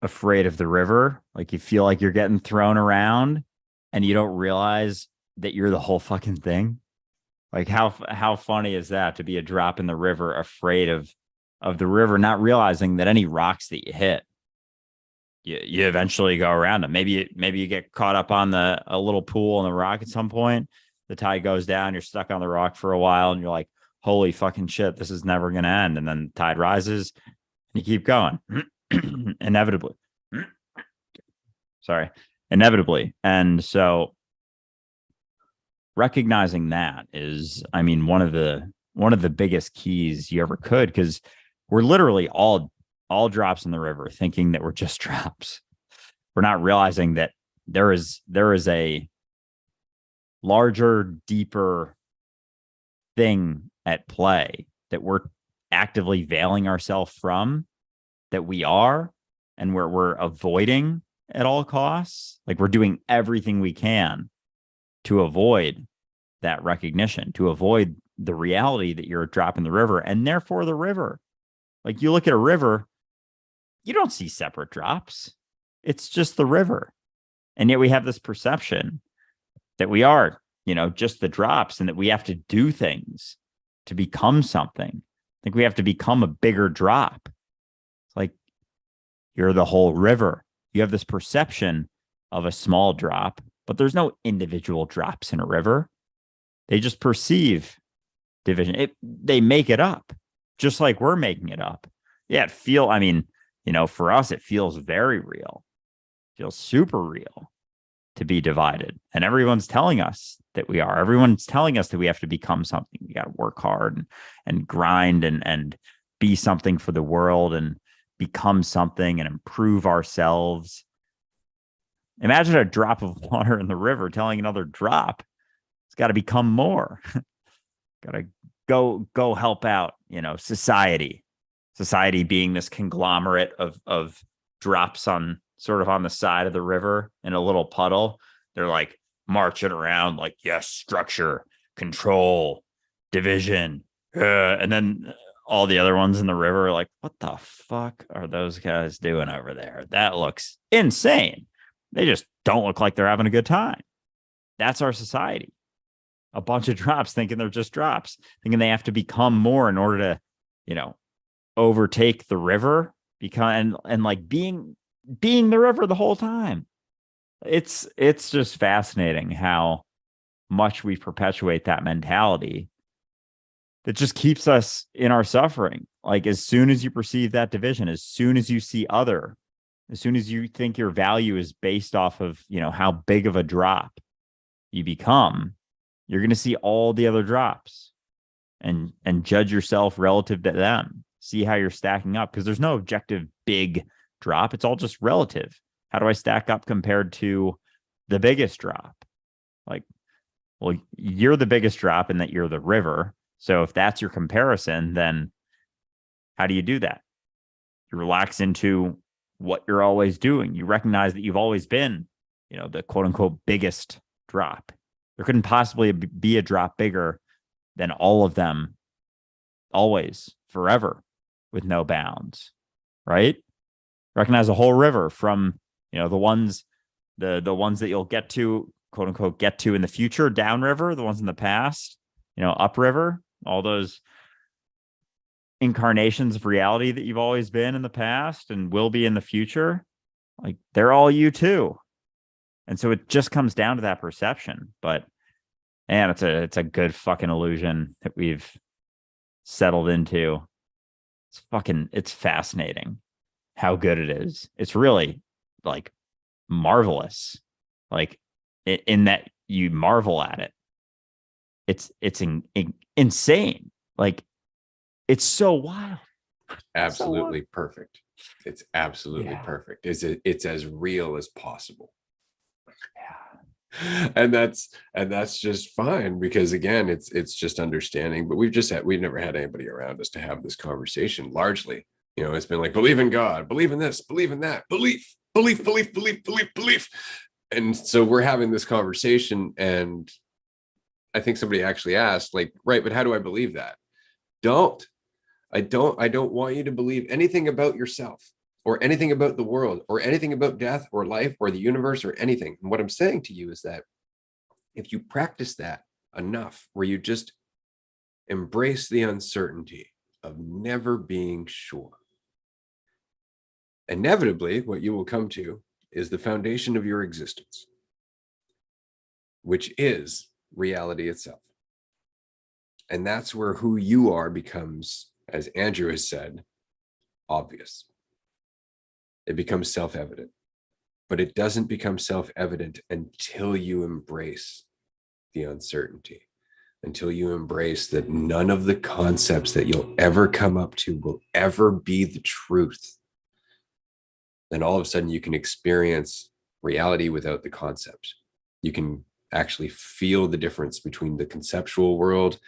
afraid of the river. Like you feel like you're getting thrown around and you don't realize that you're the whole fucking thing. Like how funny is that to be a drop in the river, afraid of the river, not realizing that any rocks that you hit, you eventually go around them. Maybe you get caught up on a little pool on the rock at some point. The tide goes down, you're stuck on the rock for a while, and you're like, holy fucking shit, this is never gonna end. And then the tide rises and you keep going. Inevitably. Sorry. Inevitably. And so recognizing that is, I mean, one of the biggest keys you ever could, because we're literally all drops in the river thinking that we're just drops. We're not realizing that there is a larger, deeper thing at play that we're actively veiling ourselves from, that we are, and we're avoiding at all costs. Like we're doing everything we can to avoid that recognition, to avoid the reality that you're a drop in the river, and therefore the river. Like you look at a river, you don't see separate drops. It's just the river. And yet we have this perception that we are, just the drops, and that we have to do things to become something. I think we have to become a bigger drop. It's like you're the whole river. You have this perception of a small drop, but there's no individual drops in a river. They just perceive division. They make it up, just like we're making it up. Yeah, for us, it feels very real. It feels super real to be divided. And everyone's telling us that we are. Everyone's telling us that we have to become something. We got to work hard and grind and be something for the world and become something and improve ourselves. Imagine a drop of water in the river telling another drop, it's got to become more. Got to go help out, society. Society being this conglomerate of drops on the side of the river in a little puddle. They're like marching around like, yes, structure, control, division. And then all the other ones in the river are like, what the fuck are those guys doing over there? That looks insane. They just don't look like they're having a good time. That's our society. A bunch of drops thinking they're just drops, thinking they have to become more in order to, overtake the river, and like being the river the whole time. It's just fascinating how much we perpetuate that mentality that just keeps us in our suffering. Like as soon as you perceive that division, as soon as you see other, as soon as you think your value is based off of, how big of a drop you become, you're going to see all the other drops and judge yourself relative to them. See how you're stacking up, because there's no objective big drop. It's all just relative. How do I stack up compared to the biggest drop? Like, well, you're the biggest drop in that you're the river. So if that's your comparison, then how do you do that? You relax into what you're always doing. You recognize that you've always been, the quote unquote biggest drop. There couldn't possibly be a drop bigger than all of them, always, forever, with no bounds, right? Recognize the whole river from, the ones that you'll get to, quote unquote, get to in the future, downriver, the ones in the past, upriver, all those incarnations of reality that you've always been in the past and will be in the future. Like they're all you too. And so it just comes down to that perception. But man, it's a good fucking illusion that we've settled into. It's fascinating how good it is. It's really like marvelous. Like in that you marvel at it. It's insane. Like it's so wild. Absolutely perfect. It's absolutely perfect. It's as real as possible. Yeah. And that's just fine, because again, it's just understanding. But we've never had anybody around us to have this conversation. Largely, it's been like, believe in God, believe in this, believe in that, belief. And so we're having this conversation, and I think somebody actually asked, like, right, but how do I believe that? Don't. I don't want you to believe anything about yourself or anything about the world or anything about death or life or the universe or anything. And what I'm saying to you is that if you practice that enough, where you just embrace the uncertainty of never being sure, inevitably what you will come to is the foundation of your existence, which is reality itself. And that's where who you are becomes, as Andrew has said, obvious. It becomes self-evident, but it doesn't become self-evident until you embrace the uncertainty, until you embrace that none of the concepts that you'll ever come up to will ever be the truth. Then all of a sudden you can experience reality without the concept. You can actually feel the difference between the conceptual world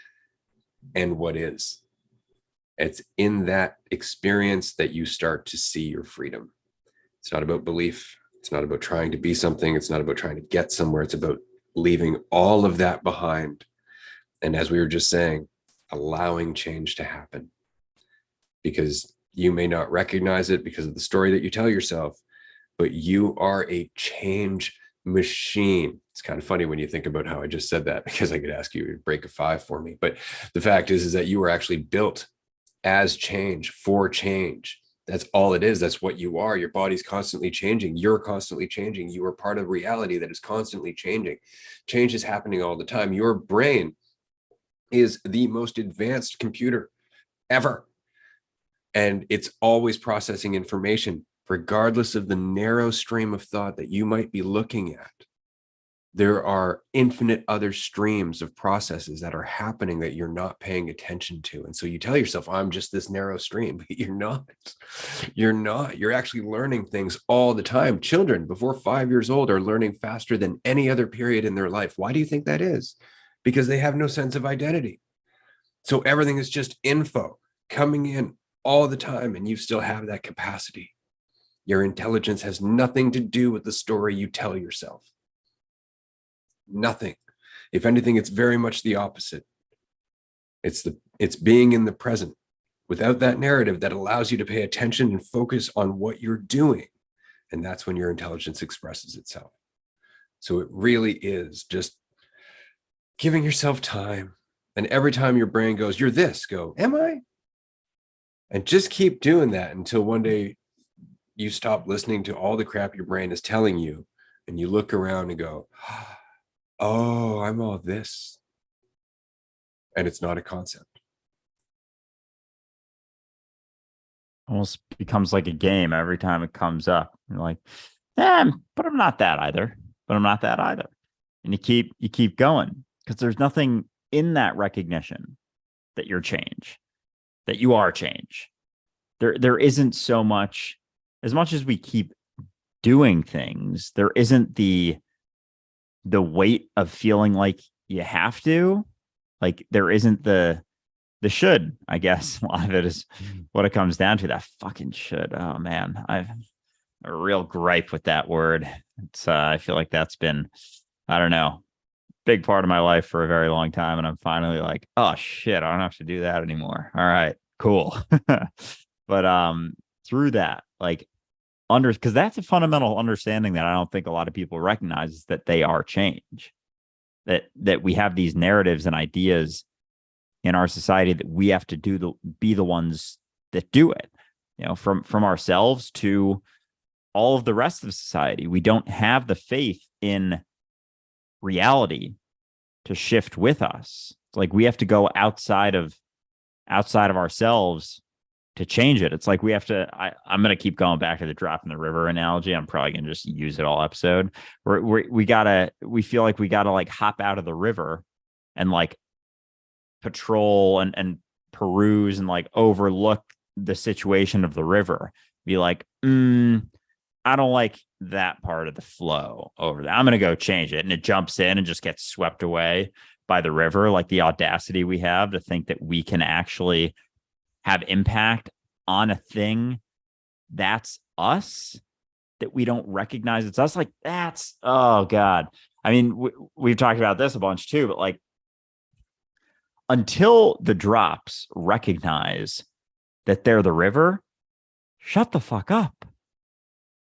and what is. It's in that experience that you start to see your freedom. It's not about belief. It's not about trying to be something. It's not about trying to get somewhere. It's about leaving all of that behind. And as we were just saying, allowing change to happen. Because you may not recognize it because of the story that you tell yourself, but you are a change machine. It's kind of funny when you think about how I just said that, because I could ask you to break a 5 for me. But the fact is that you are actually built as change for change. That's all it is. That's what you are. Your body's constantly changing. You're constantly changing. You are part of reality that is constantly changing. Change is happening all the time. Your brain is the most advanced computer ever. And it's always processing information, regardless of the narrow stream of thought that you might be looking at. There are infinite other streams of processes that are happening that you're not paying attention to. And so you tell yourself, I'm just this narrow stream, but you're not. You're not. You're actually learning things all the time. Children before 5 years old are learning faster than any other period in their life. Why do you think that is? Because they have no sense of identity. So everything is just info coming in all the time, and you still have that capacity. Your intelligence has nothing to do with the story you tell yourself. Nothing. If anything, it's very much the opposite. It's being in the present without that narrative that allows you to pay attention and focus on what you're doing. And that's when your intelligence expresses itself. So it really is just giving yourself time. And every time your brain goes, you're this, go, am I? And just keep doing that until one day you stop listening to all the crap your brain is telling you. And you look around and go, oh, I'm all this. And it's not a concept. Almost becomes like a game every time it comes up. You're like, but I'm not that either. But I'm not that either. And you keep going, because there's nothing in that recognition that you're change, that you are change. There isn't so much, as much as we keep doing things, there isn't the weight of feeling like you have to, like there isn't the should, I guess. A lot of it is what it comes down to, that fucking should. Oh man, I've a real gripe with that word. It's I feel like that's been, I don't know, big part of my life for a very long time. And I'm finally like, oh shit, I don't have to do that anymore. All right, cool. But through that, like, because that's a fundamental understanding that I don't think a lot of people recognize, is that they are change, that we have these narratives and ideas in our society that we have to be the ones that do it, you know, from ourselves to all of the rest of society. We don't have the faith in reality to shift with us. It's like we have to go outside of ourselves to change it. It's like we have to, I'm going to keep going back to the drop in the river analogy. I'm probably going to just use it all episode. We feel like we got to like hop out of the river and like patrol and peruse and like overlook the situation of the river. Be like, I don't like that part of the flow over there. I'm going to go change it. And it jumps in and just gets swept away by the river. Like the audacity we have to think that we can actually have impact on a thing that's us, that we don't recognize it's us. Like that's, oh God. I mean, we've talked about this a bunch too, but like until the drops recognize that they're the river, shut the fuck up.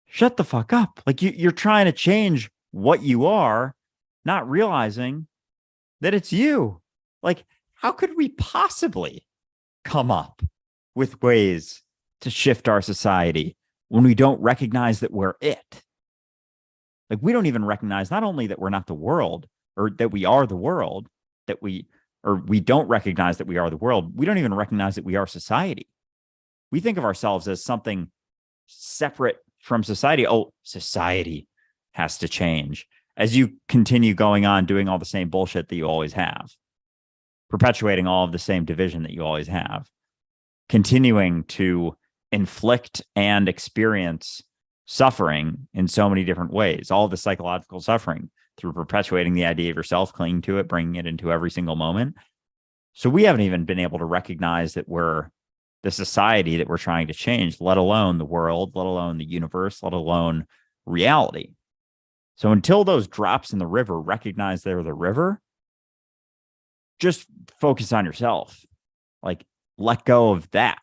Shut the fuck up. Like you're trying to change what you are, not realizing that it's you. Like, how could we possibly come up with ways to shift our society when we don't recognize that we're it? Like, we don't even recognize not only that we're not the world or that we are the world, or we don't recognize that we are the world. We don't even recognize that we are society. We think of ourselves as something separate from society. Oh, society has to change as you continue going on doing all the same bullshit that you always have, perpetuating all of the same division that you always have, continuing to inflict and experience suffering in so many different ways, all the psychological suffering through perpetuating the idea of yourself, clinging to it, bringing it into every single moment. So we haven't even been able to recognize that we're the society that we're trying to change, let alone the world, let alone the universe, let alone reality. So until those drops in the river recognize they're the river, just focus on yourself. Like, let go of that.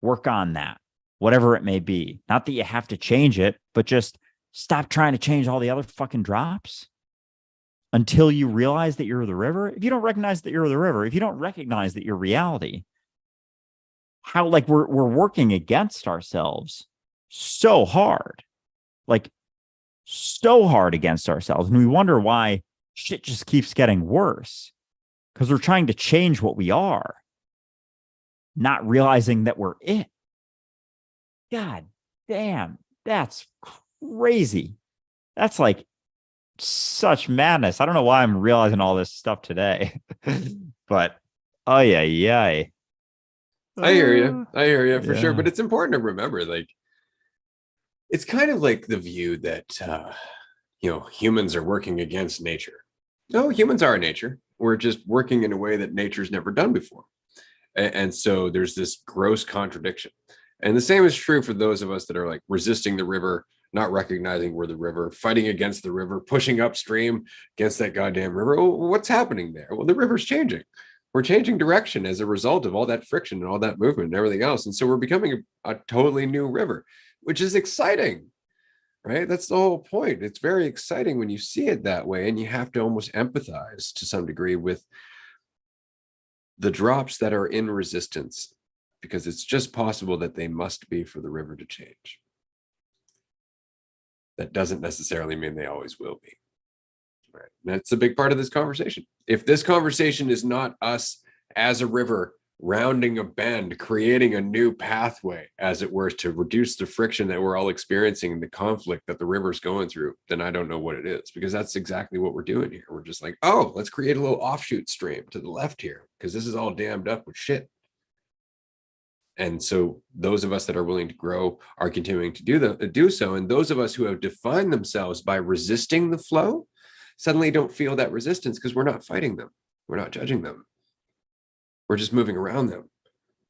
Work on that, whatever it may be. Not that you have to change it, but just stop trying to change all the other fucking drops until you realize that you're the river. If you don't recognize that you're the river, if you don't recognize that you're reality, how, like, we're working against ourselves so hard, like so hard against ourselves. And we wonder why shit just keeps getting worse, because we're trying to change what we are, not realizing that we're it. God damn, that's crazy. That's like such madness. I don't know why I'm realizing all this stuff today, but oh yeah. I hear you. I hear you for sure. Yeah. But it's important to remember, like, it's kind of like the view that, humans are working against nature. No, humans are nature. We're just working in a way that nature's never done before. And so there's this gross contradiction. And the same is true for those of us that are like resisting the river, not recognizing we're the river, fighting against the river, pushing upstream against that goddamn river. Well, what's happening there? Well, the river's changing. We're changing direction as a result of all that friction and all that movement and everything else. And so we're becoming a totally new river, which is exciting, right? That's the whole point. It's very exciting when you see it that way. And you have to almost empathize to some degree with the drops that are in resistance, because it's just possible that they must be for the river to change. That doesn't necessarily mean they always will be. Right. And that's a big part of this conversation. If this conversation is not us as a river rounding a bend, creating a new pathway, as it were, to reduce the friction that we're all experiencing, the conflict that the river's going through, then I don't know what it is, because that's exactly what we're doing here. We're just like, oh, let's create a little offshoot stream to the left here, because this is all dammed up with shit. And so those of us that are willing to grow are continuing to do so. And those of us who have defined themselves by resisting the flow suddenly don't feel that resistance, because we're not fighting them. We're not judging them. We're just moving around them.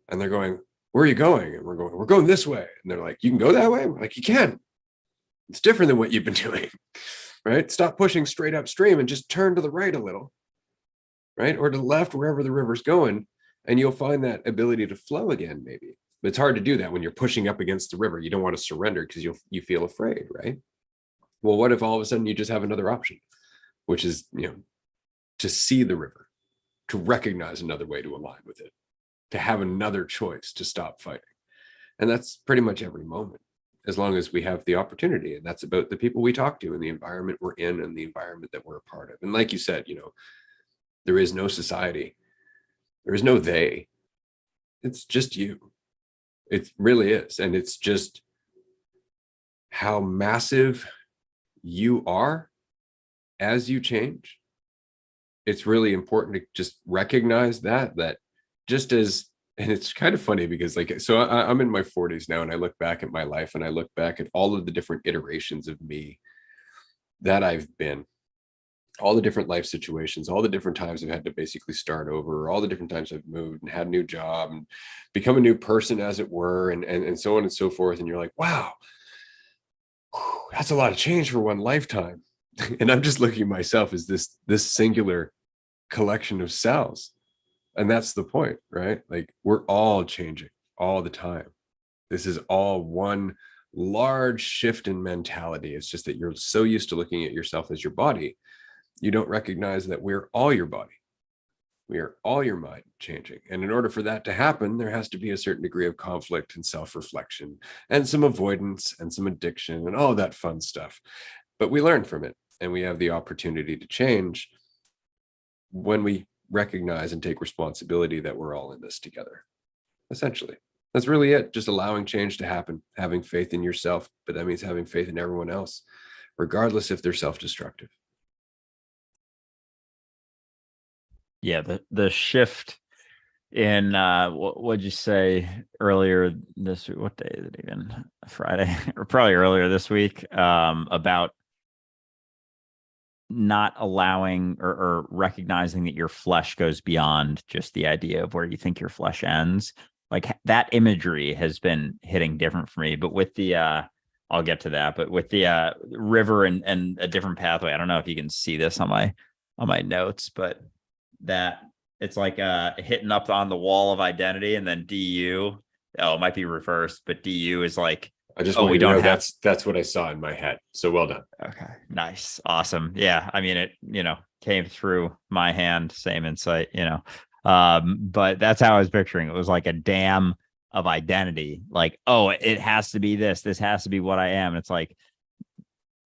And they're going, where are you going? And we're going this way. And they're like, you can go that way? We're like, you can. It's different than what you've been doing, right? Stop pushing straight upstream and just turn to the right a little, right? Or to the left, wherever the river's going. And you'll find that ability to flow again, maybe. But it's hard to do that when you're pushing up against the river. You don't want to surrender because you feel afraid, right? Well, what if all of a sudden you just have another option, which is, to see the river, to recognize another way to align with it, to have another choice to stop fighting. And that's pretty much every moment, as long as we have the opportunity. And that's about the people we talk to and the environment we're in and the environment that we're a part of. And like you said, there is no society. There is no they. It's just you. It really is. And it's just how massive you are as you change. It's really important to just recognize that just as, and it's kind of funny because so I'm in my 40s now, and I look back at my life and I look back at all of the different iterations of me that I've been, all the different life situations, all the different times I've had to basically start over, all the different times I've moved and had a new job and become a new person, as it were, and so on and so forth. And you're like, wow, that's a lot of change for one lifetime. And I'm just looking at myself as this singular collection of cells. And that's the point, right? Like, we're all changing. all the time. This is all one large shift in mentality. It's just that you're so used to looking at yourself as your body, you don't recognize that we're all your body. We are all your mind changing. And in order for that to happen, there has to be a certain degree of conflict and self-reflection and some avoidance and some addiction and all that fun stuff. But we learn from it, and we have the opportunity to change when we recognize and take responsibility that we're all in this together. Essentially, that's really it. Just allowing change to happen, having faith in yourself, but that means having faith in everyone else, regardless if they're self-destructive. Yeah, the shift in what'd you say earlier this week? What day is it even? Friday or probably earlier this week, about not allowing or recognizing that your flesh goes beyond just the idea of where you think your flesh ends. Like that imagery has been hitting different for me, but with the I'll get to that, but with the river and a different pathway. I don't know if you can see this on my notes, but that it's like hitting up on the wall of identity, and then DU. Oh, it might be reversed, but DU is like, I just oh, want we you to don't know have. that's what I saw in my head. So well done. Okay, nice, awesome. Yeah, I mean, it came through my hand, same insight, but that's how I was picturing it. It was like a dam of identity, like, oh, it has to be this has to be what I am. And it's like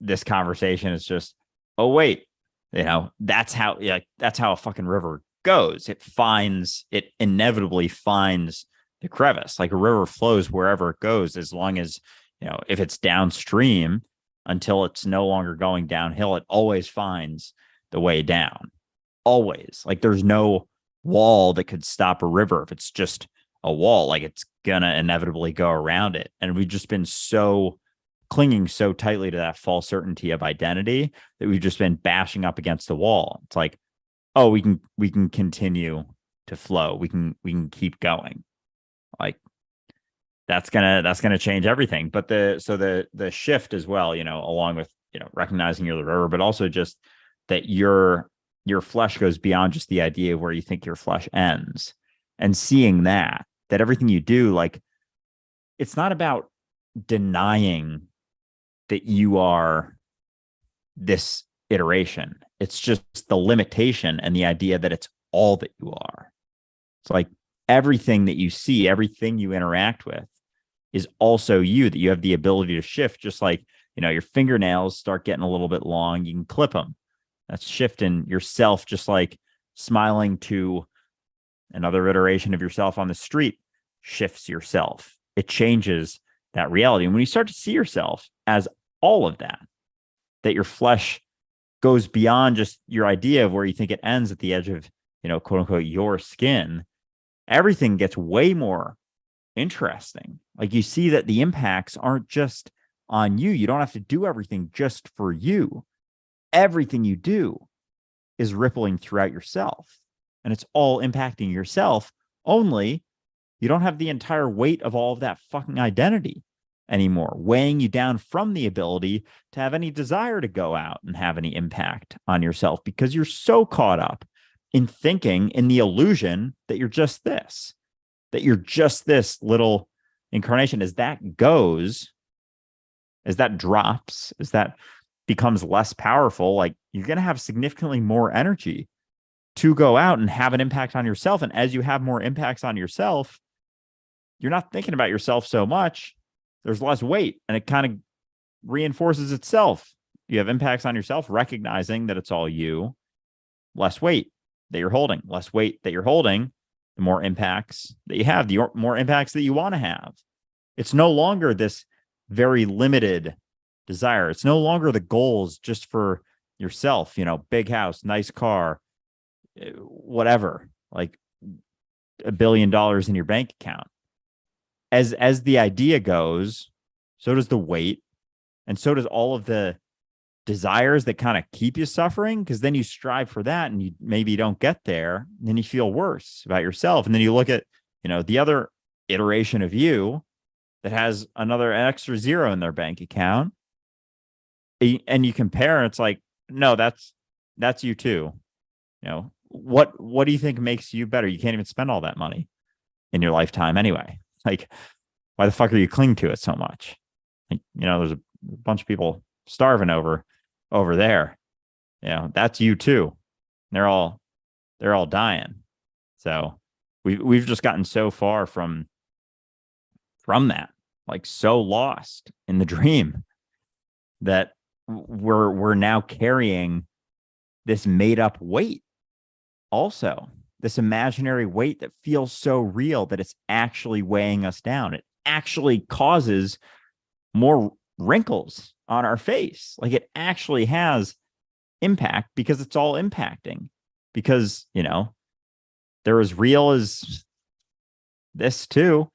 this conversation is just, oh wait, that's how a fucking river goes. It inevitably finds the crevice. Like a river flows wherever it goes, as long as, if it's downstream, until it's no longer going downhill, it always finds the way down. Always. Like there's no wall that could stop a river. If it's just a wall, like it's gonna inevitably go around it. And we've just been clinging so tightly to that false certainty of identity that we've just been bashing up against the wall. It's like, oh, we can continue to flow. We can keep going. Like that's gonna change everything. But the shift as well, along with recognizing you're the river, but also just that your flesh goes beyond just the idea of where you think your flesh ends, and seeing that everything you do, like, it's not about denying that you are this iteration. It's just the limitation and the idea that it's all that you are. It's like everything that you see, everything you interact with is also you, that you have the ability to shift. Just like, your fingernails start getting a little bit long, you can clip them. That's shifting yourself. Just like smiling to another iteration of yourself on the street shifts yourself. It changes that reality. And when you start to see yourself as all of that your flesh goes beyond just your idea of where you think it ends at the edge of, quote unquote, your skin, everything gets way more interesting. Like you see that the impacts aren't just on you. You don't have to do everything just for you. Everything you do is rippling throughout yourself, and it's all impacting yourself. Only you don't have the entire weight of all of that fucking identity anymore, weighing you down from the ability to have any desire to go out and have any impact on yourself, because you're so caught up in thinking, in the illusion that you're just this little incarnation. As that goes, as that drops, as that becomes less powerful, like you're going to have significantly more energy to go out and have an impact on yourself. And as you have more impacts on yourself, you're not thinking about yourself so much. There's less weight, and it kind of reinforces itself. You have impacts on yourself, recognizing that it's all you. Less weight that you're holding, the more impacts that you have, the more impacts that you want to have. It's no longer this very limited desire. It's no longer the goals just for yourself, big house, nice car, whatever, like $1 billion in your bank account. As the idea goes, so does the weight, and so does all of the desires that kind of keep you suffering, because then you strive for that and you maybe don't get there, and then you feel worse about yourself. And then you look at, the other iteration of you that has another extra zero in their bank account, and you compare, it's like, no, that's you too. What do you think makes you better? You can't even spend all that money in your lifetime anyway. Like, why the fuck are you clinging to it so much? Like, there's a bunch of people starving over there. That's you too. They're all dying. So we've just gotten so far from that, like so lost in the dream that we're now carrying this made up weight, also this imaginary weight that feels so real that it's actually weighing us down. It actually causes more wrinkles on our face. Like, it actually has impact because it's all impacting, because they're as real as this too,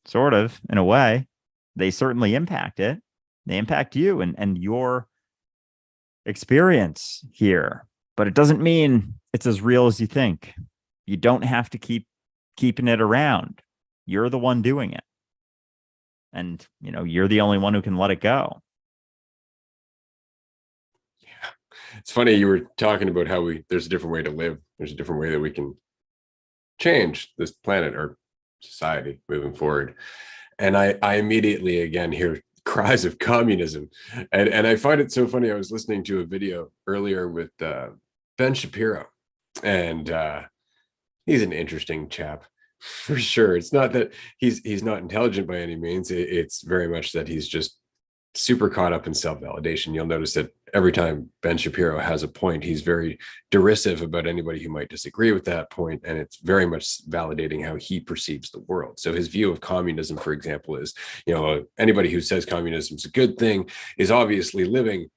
sort of, in a way. They certainly impact it. They impact you and your experience here, but it doesn't mean it's as real as you think. You don't have to keep keeping it around. You're the one doing it, and you're the only one who can let it go. Yeah, it's funny, you were talking about how there's a different way to live. There's a different way that we can change this planet or society moving forward. And I immediately again hear cries of communism. And I find it so funny. I was listening to a video earlier with Ben Shapiro, and he's an interesting chap for sure. It's not that he's not intelligent by any means. It's very much that he's just super caught up in self-validation. You'll notice that every time Ben Shapiro has a point, he's very derisive about anybody who might disagree with that point, and it's very much validating how he perceives the world. So his view of communism, for example, is, anybody who says communism is a good thing is obviously living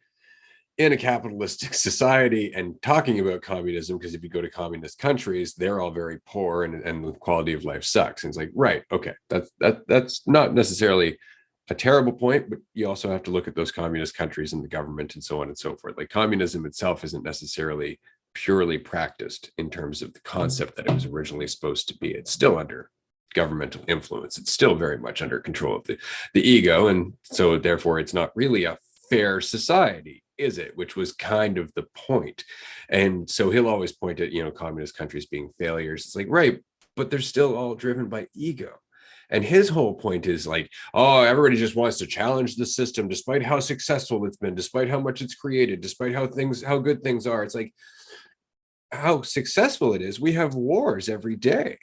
in a capitalistic society and talking about communism, because if you go to communist countries, they're all very poor and the quality of life sucks. And it's like, right, okay, that's not necessarily a terrible point, but you also have to look at those communist countries and the government and so on and so forth. Like, communism itself isn't necessarily purely practiced in terms of the concept that it was originally supposed to be. It's still under governmental influence. It's still very much under control of the ego. And so therefore it's not really a fair society, is it? Which was kind of the point. And so he'll always point at, communist countries being failures. It's like, right, but they're still all driven by ego. And his whole point is like, oh, everybody just wants to challenge the system, despite how successful it's been, despite how much it's created, despite how good things are. It's like, how successful it is. We have wars every day.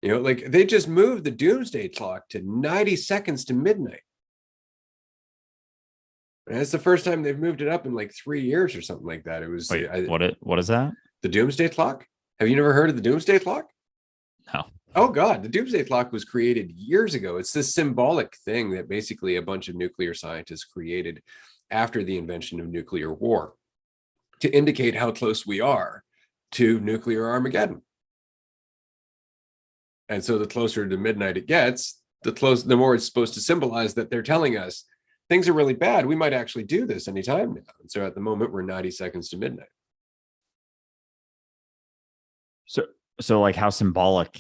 Like, they just moved the doomsday clock to 90 seconds to midnight. And it's the first time they've moved it up in like 3 years or something like that. It was what is that? The doomsday clock? Have you never heard of the doomsday clock? No. Oh God, the doomsday clock was created years ago. It's this symbolic thing that basically a bunch of nuclear scientists created after the invention of nuclear war to indicate how close we are to nuclear Armageddon. And so the closer to midnight it gets, the more it's supposed to symbolize that they're telling us things are really bad. We might actually do this anytime now. And so at the moment, we're 90 seconds to midnight. So like, how symbolic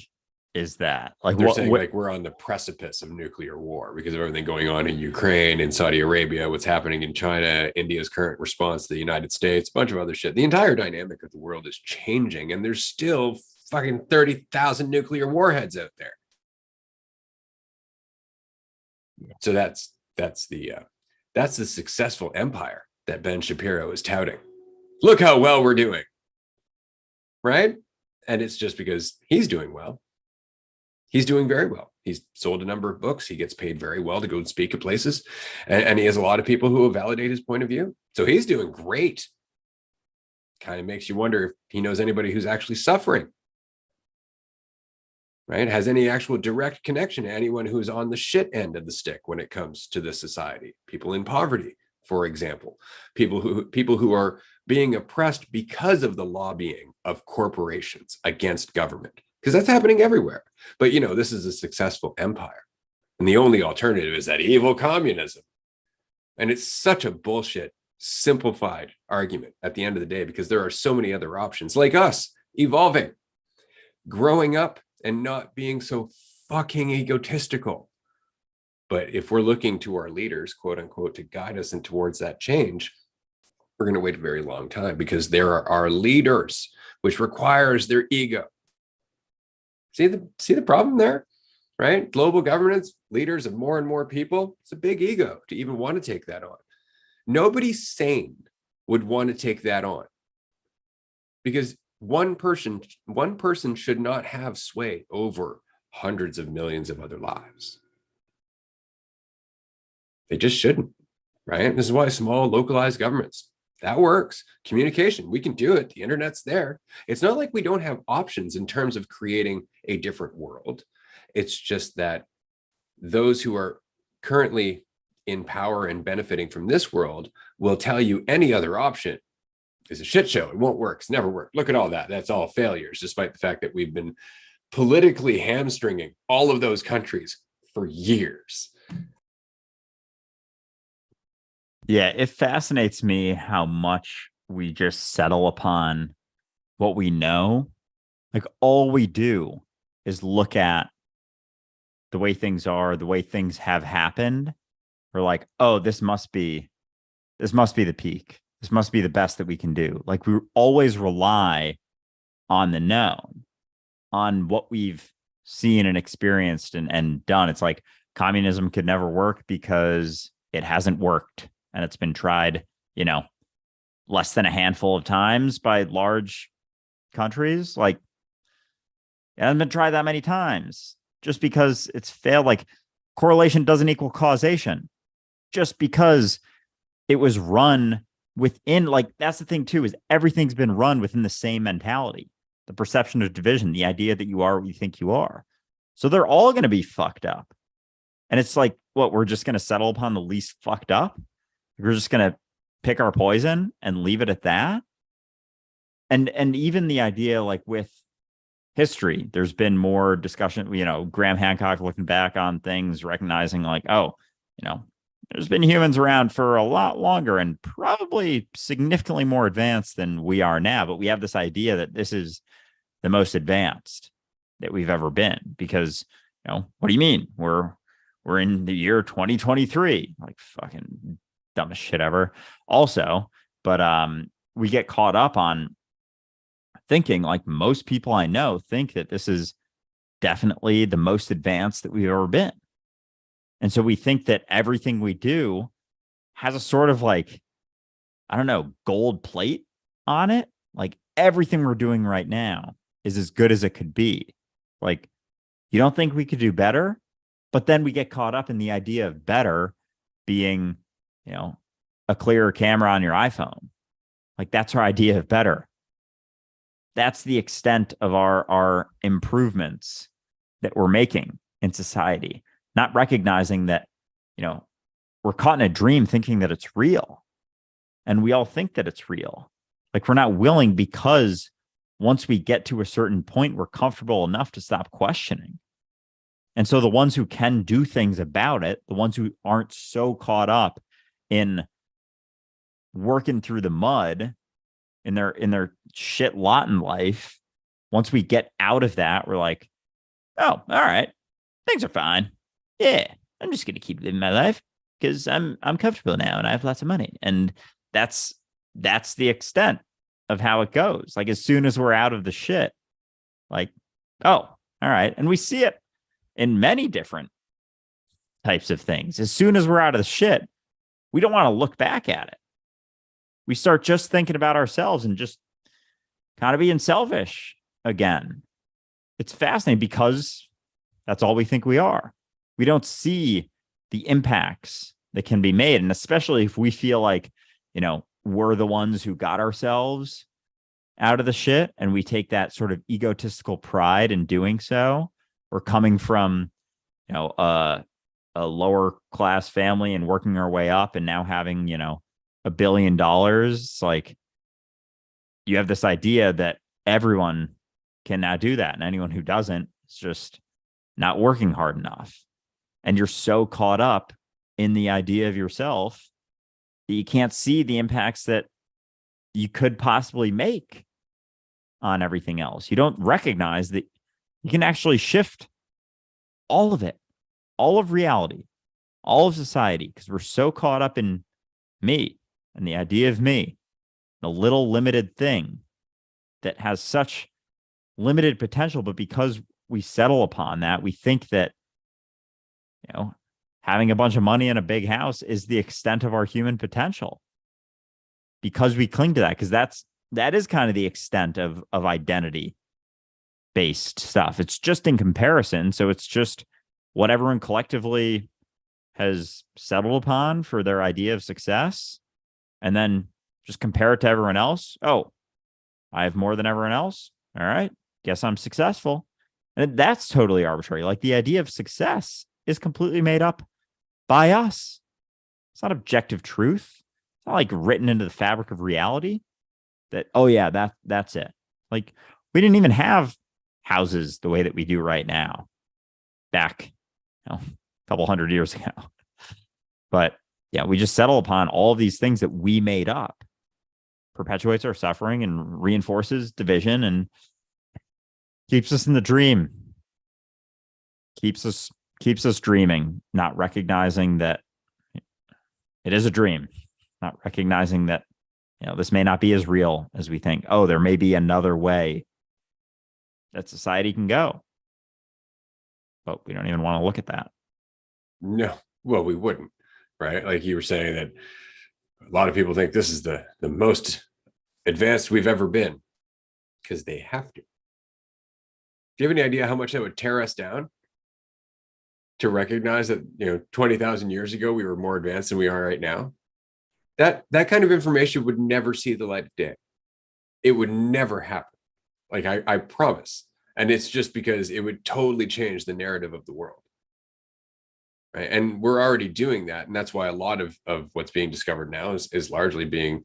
is that? Like, they're saying like we're on the precipice of nuclear war because of everything going on in Ukraine, in Saudi Arabia, what's happening in China, India's current response to the United States, a bunch of other shit. The entire dynamic of the world is changing, and there's still fucking 30,000 nuclear warheads out there. So that's the successful empire that Ben Shapiro is touting. Look how well we're doing, right? And it's just because he's doing well. He's doing very well. He's sold a number of books. He gets paid very well to go and speak at places. And he has a lot of people who will validate his point of view. So he's doing great. Kind of makes you wonder if he knows anybody who's actually suffering, right? Has any actual direct connection to anyone who's on the shit end of the stick when it comes to this society. People in poverty, for example, people who are being oppressed because of the lobbying of corporations against government. Because that's happening everywhere. But, this is a successful empire. And the only alternative is that evil communism. And it's such a bullshit, simplified argument at the end of the day, because there are so many other options, like us evolving, growing up, and not being so fucking egotistical. But if we're looking to our leaders, quote unquote, to guide us and towards that change, we're going to wait a very long time, because there are our leaders, which requires their ego. See the problem there? right? Global governance, leaders of more and more people, it's a big ego to even want to take that on. Nobody sane would want to take that on, because one person should not have sway over hundreds of millions of other lives. They just shouldn't, right? This is why small localized governments, that works. Communication, we can do it. The internet's there. It's not like we don't have options in terms of creating a different world. It's just that those who are currently in power and benefiting from this world will tell you any other option is a shit show. It won't work. It's never worked. Look at all that. That's all failures, despite the fact that we've been politically hamstringing all of those countries for years. Yeah, it fascinates me how much we just settle upon what we know. Like all we do is look at the way things are, the way things have happened. We're like, oh, this must be the peak. This must be the best that we can do. Like we always rely on the known, on what we've seen and experienced and done. It's like communism could never work because it hasn't worked. And it's been tried, less than a handful of times by large countries. Like it hasn't been tried that many times. Just because it's failed, like correlation doesn't equal causation. Just because it was run within, like that's the thing too, is everything's been run within the same mentality, the perception of division, the idea that you are what you think you are. So they're all going to be fucked up. And it's like, what, we're just going to settle upon the least fucked up? We're just going to pick our poison and leave it at that? And even the idea, like with history, there's been more discussion, Graham Hancock looking back on things, recognizing like, oh, there's been humans around for a lot longer and probably significantly more advanced than we are now. But we have this idea that this is the most advanced that we've ever been because, what do you mean? We're in the year 2023, like fucking dumbest shit ever. Also, but we get caught up on thinking, like most people I know think that this is definitely the most advanced that we've ever been. And so we think that everything we do has a sort of like, I don't know, gold plate on it. Like everything we're doing right now is as good as it could be. Like, you don't think we could do better? But then we get caught up in the idea of better being, a clearer camera on your iPhone. Like that's our idea of better. That's the extent of our improvements that we're making in society, not recognizing that, we're caught in a dream thinking that it's real. And we all think that it's real. Like we're not willing because once we get to a certain point, we're comfortable enough to stop questioning. And so the ones who can do things about it, the ones who aren't so caught up in working through the mud in their shit lot in life, once we get out of that, we're like, oh, all right, things are fine. Yeah, I'm just going to keep living my life because I'm comfortable now and I have lots of money. And that's the extent of how it goes. Like as soon as we're out of the shit, like, oh, all right. And we see it in many different types of things. As soon as we're out of the shit, we don't want to look back at it. We start just thinking about ourselves and just kind of being selfish again. It's fascinating because that's all we think we are. We don't see the impacts that can be made. And especially if we feel like, we're the ones who got ourselves out of the shit and we take that sort of egotistical pride in doing so. We're coming from, a lower class family and working our way up and now having, $1 billion. It's like you have this idea that everyone can now do that. And anyone who doesn't is just not working hard enough. And you're so caught up in the idea of yourself that you can't see the impacts that you could possibly make on everything else. You don't recognize that you can actually shift all of it, all of reality, all of society, because we're so caught up in me and the idea of me, the little limited thing that has such limited potential. But because we settle upon that, we think that having a bunch of money and a big house is the extent of our human potential, because we cling to that, because that is kind of the extent of identity based stuff. It's just in comparison. So it's just what everyone collectively has settled upon for their idea of success, and then just compare it to everyone else. Oh, I have more than everyone else. All right, guess I'm successful. And that's totally arbitrary. Like, the idea of success is completely made up by us. It's not objective truth. It's not like written into the fabric of reality that, oh yeah, that's it. Like, we didn't even have houses the way that we do right now back, a couple hundred years ago. But yeah, we just settle upon all of these things that we made up, perpetuates our suffering and reinforces division and keeps us in the dream, keeps us dreaming, not recognizing that it is a dream, not recognizing that this may not be as real as we think. Oh, there may be another way that society can go, but we don't even want to look at that. No, well, we wouldn't, right? Like you were saying, that a lot of people think this is the most advanced we've ever been because they have to. Do you have any idea how much that would tear us down to recognize that 20,000 years ago we were more advanced than we are right now? That kind of information would never see the light of day. It would never happen. Like, I promise. And it's just because it would totally change the narrative of the world. Right. And we're already doing that. And that's why a lot of what's being discovered now is largely being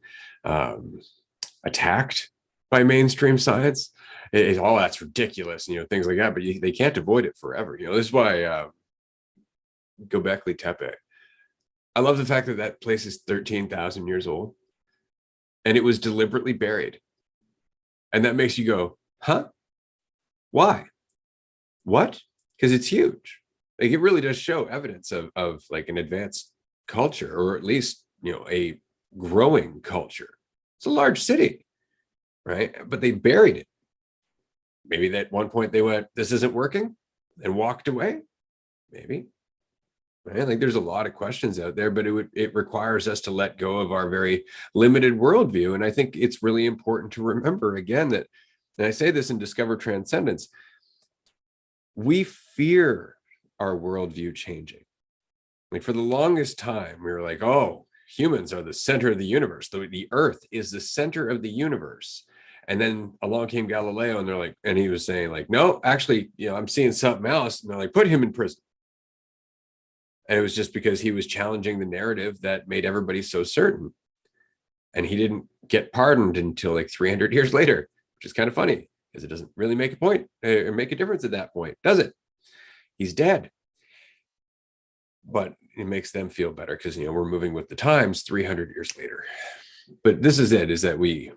attacked by mainstream science. That's ridiculous, things like that. But they can't avoid it forever. This is why Göbekli Tepe. I love the fact that place is 13,000 years old and it was deliberately buried. And that makes you go, huh? Why? What? Because it's huge. Like, it really does show evidence of like an advanced culture, or at least, a growing culture. It's a large city, right? But they buried it. Maybe at one point they went, this isn't working, and walked away. Maybe. Right? Like, there's a lot of questions out there, but it requires us to let go of our very limited worldview. And I think it's really important to remember again that, and I say this in Discover Transcendence, we fear our worldview changing. Like, for the longest time, we were like, oh, humans are the center of the universe. The earth is the center of the universe. And then along came Galileo, and they're like, and he was saying like, no, actually, I'm seeing something else. And they're like, put him in prison. And it was just because he was challenging the narrative that made everybody so certain. And he didn't get pardoned until like 300 years later, which is kind of funny because it doesn't really make a point or make a difference at that point, does it? He's dead. But it makes them feel better because, we're moving with the times 300 years later. But this is it, is that we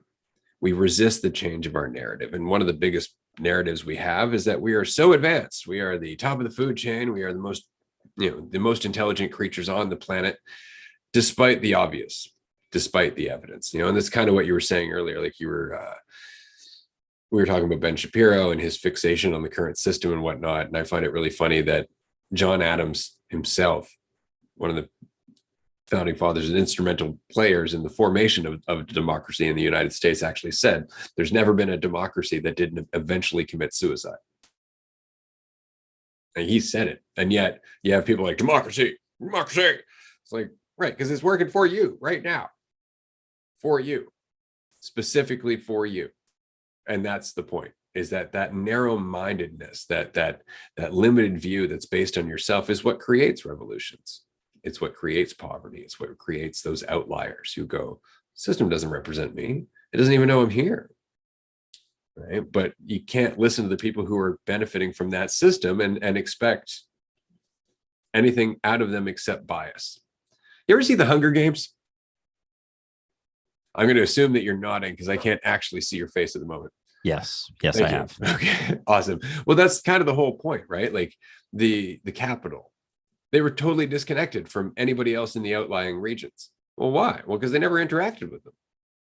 resist the change of our narrative. And one of the biggest narratives we have is that we are so advanced. We are the top of the food chain. We are the most intelligent creatures on the planet, despite the obvious, despite the evidence, and that's kind of what you were saying earlier. Like, we were talking about Ben Shapiro and his fixation on the current system and whatnot. And I find it really funny that John Adams himself, one of the founding fathers and instrumental players in the formation of democracy in the United States, actually said there's never been a democracy that didn't eventually commit suicide. And he said it. And yet you have people like, democracy. It's like, right, because it's working for you right now. For you. Specifically for you. And that's the point, is that narrow-mindedness, that limited view that's based on yourself is what creates revolutions. It's what creates poverty. It's what creates those outliers who go, system doesn't represent me. It doesn't even know I'm here. Right? But you can't listen to the people who are benefiting from that system and expect anything out of them except bias. You ever see the Hunger Games? I'm going to assume that you're nodding because I can't actually see your face at the moment. Yes, Thank I you. have. Okay, awesome. Well, that's kind of the whole point, right? Like, the capital, they were totally disconnected from anybody else in the outlying regions. Well, why? Well, because they never interacted with them.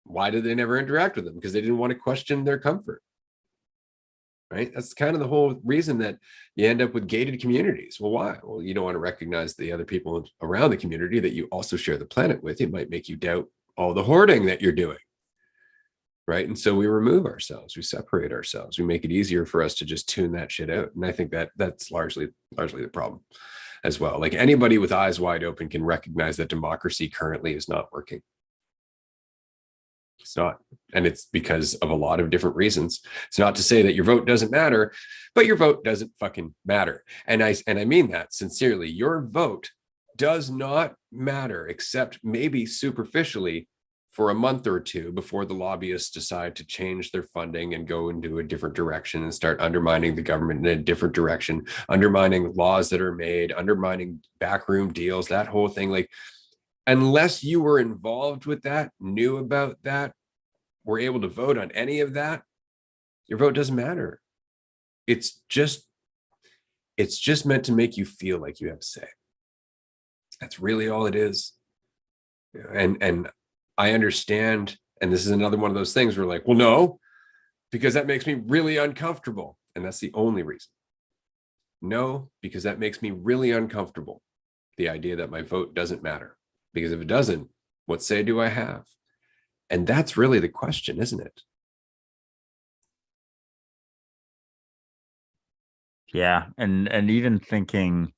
Why did they never interact with them? Because they didn't want to question their comfort. right? That's kind of the whole reason that you end up with gated communities. Well, why? Well, you don't want to recognize the other people around the community that you also share the planet with. It might make you doubt all the hoarding that you're doing, right? And so we remove ourselves, we separate ourselves, we make it easier for us to just tune that shit out. And I think that that's largely the problem as well. Like anybody with eyes wide open can recognize that democracy currently is not working. It's not. And it's because of a lot of different reasons. It's not to say that your vote doesn't matter, but your vote doesn't fucking matter. And I mean that sincerely. Your vote does not matter, except maybe superficially for a month or two before the lobbyists decide to change their funding and go into a different direction and start undermining the government in a different direction, undermining laws that are made, undermining backroom deals, that whole thing. Like, unless you were involved with that, knew about that, were able to vote on any of that, your vote doesn't matter. It's just meant to make you feel like you have a say. That's really all it is. And I understand, and this is another one of those things where like, well, no, because that makes me really uncomfortable. And that's the only reason. No, because that makes me really uncomfortable. The idea that my vote doesn't matter. Because if it doesn't, what say do I have? And that's really the question, isn't it? Yeah. And even thinking,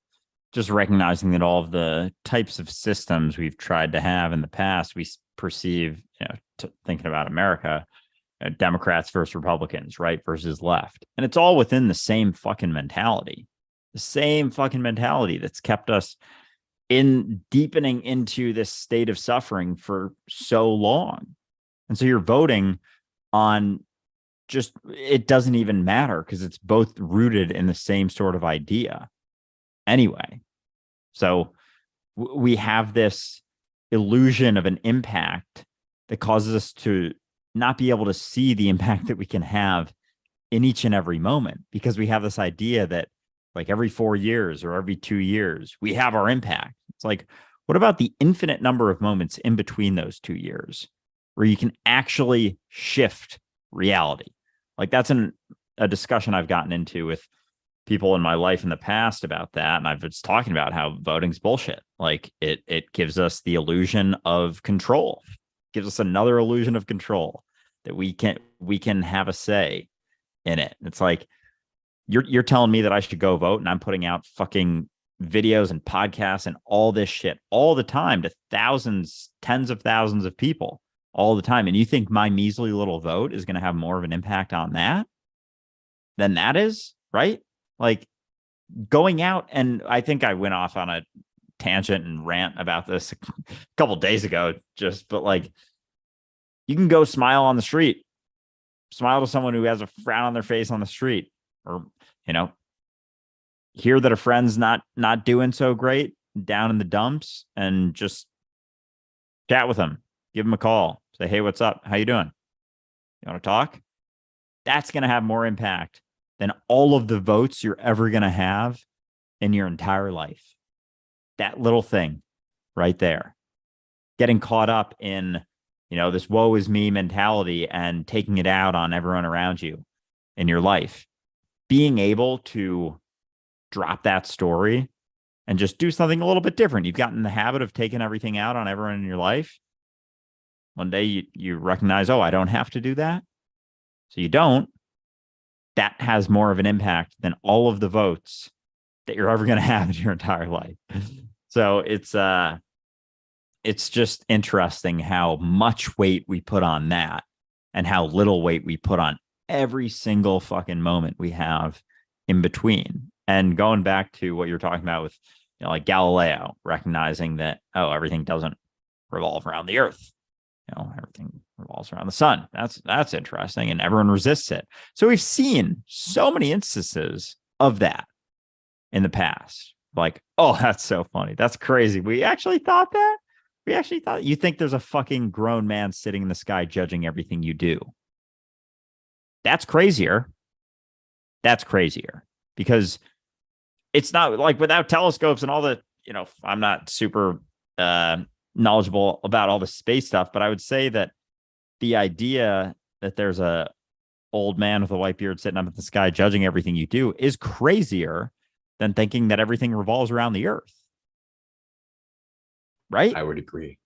just recognizing that all of the types of systems we've tried to have in the past, we perceive, thinking about America, Democrats versus Republicans, right versus left. And it's all within the same fucking mentality, that's kept us in deepening into this state of suffering for so long. And so you're voting on just, it doesn't even matter because it's both rooted in the same sort of idea anyway. So we have this illusion of an impact that causes us to not be able to see the impact that we can have in each and every moment, because we have this idea that like every 4 years or every 2 years, we have our impact. It's like, what about the infinite number of moments in between those 2 years where you can actually shift reality? Like that's a discussion I've gotten into with people in my life in the past about that. And I've been talking about how voting's bullshit. Like it gives us the illusion of control, gives us another illusion of control that we can have a say in it. It's like, you're telling me that I should go vote, and I'm putting out fucking videos and podcasts and all this shit all the time to thousands, tens of thousands of people all the time. And you think my measly little vote is going to have more of an impact on that than that is, right? Like going out, and I think I went off on a tangent and rant about this a couple days ago, but like, you can go smile on the street, smile to someone who has a frown on their face on the street, or, hear that a friend's not doing so great down in the dumps, and just chat with them, give them a call, say, hey, what's up? How you doing? You want to talk? That's going to have more impact than all of the votes you're ever going to have in your entire life. That little thing right there, getting caught up in, this woe is me mentality and taking it out on everyone around you in your life. Being able to drop that story and just do something a little bit different. You've gotten in the habit of taking everything out on everyone in your life. One day you recognize, oh, I don't have to do that. So you don't. That has more of an impact than all of the votes that you're ever going to have in your entire life. So it's just interesting how much weight we put on that and how little weight we put on every single fucking moment we have in between. And going back to what you're talking about with, like Galileo, recognizing that, oh, everything doesn't revolve around the earth. Everything revolves around the sun. That's interesting. And everyone resists it. So we've seen so many instances of that in the past. Like, oh, that's so funny. That's crazy. We actually thought that. You think there's a fucking grown man sitting in the sky judging everything you do. That's crazier. Because it's not like, without telescopes and all the, I'm not super knowledgeable about all the space stuff, but I would say that the idea that there's a old man with a white beard sitting up in the sky judging everything you do is crazier than thinking that everything revolves around the earth. Right? I would agree.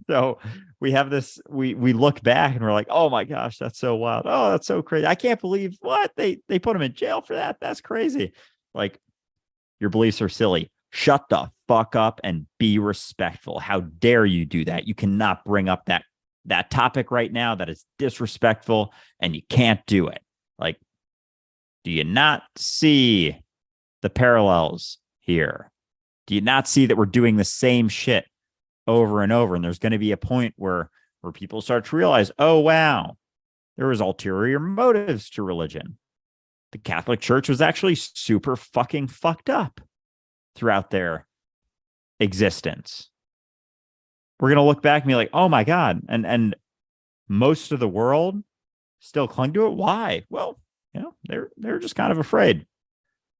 So we have this, we look back and we're like, oh my gosh, that's so wild. Oh, that's so crazy. I can't believe what they put him in jail for that. That's crazy. Like, your beliefs are silly. Shut the fuck up and be respectful. How dare you do that? You cannot bring up that topic right now. That is disrespectful, and you can't do it. Like, do you not see the parallels here? Do you not see that we're doing the same shit over and over? And there's going to be a point where people start to realize, oh wow, there was ulterior motives to religion. The Catholic Church was actually super fucking fucked up throughout their existence. We're going to look back and be like, oh my God. And most of the world still clung to it. Why? Well, they're just kind of afraid.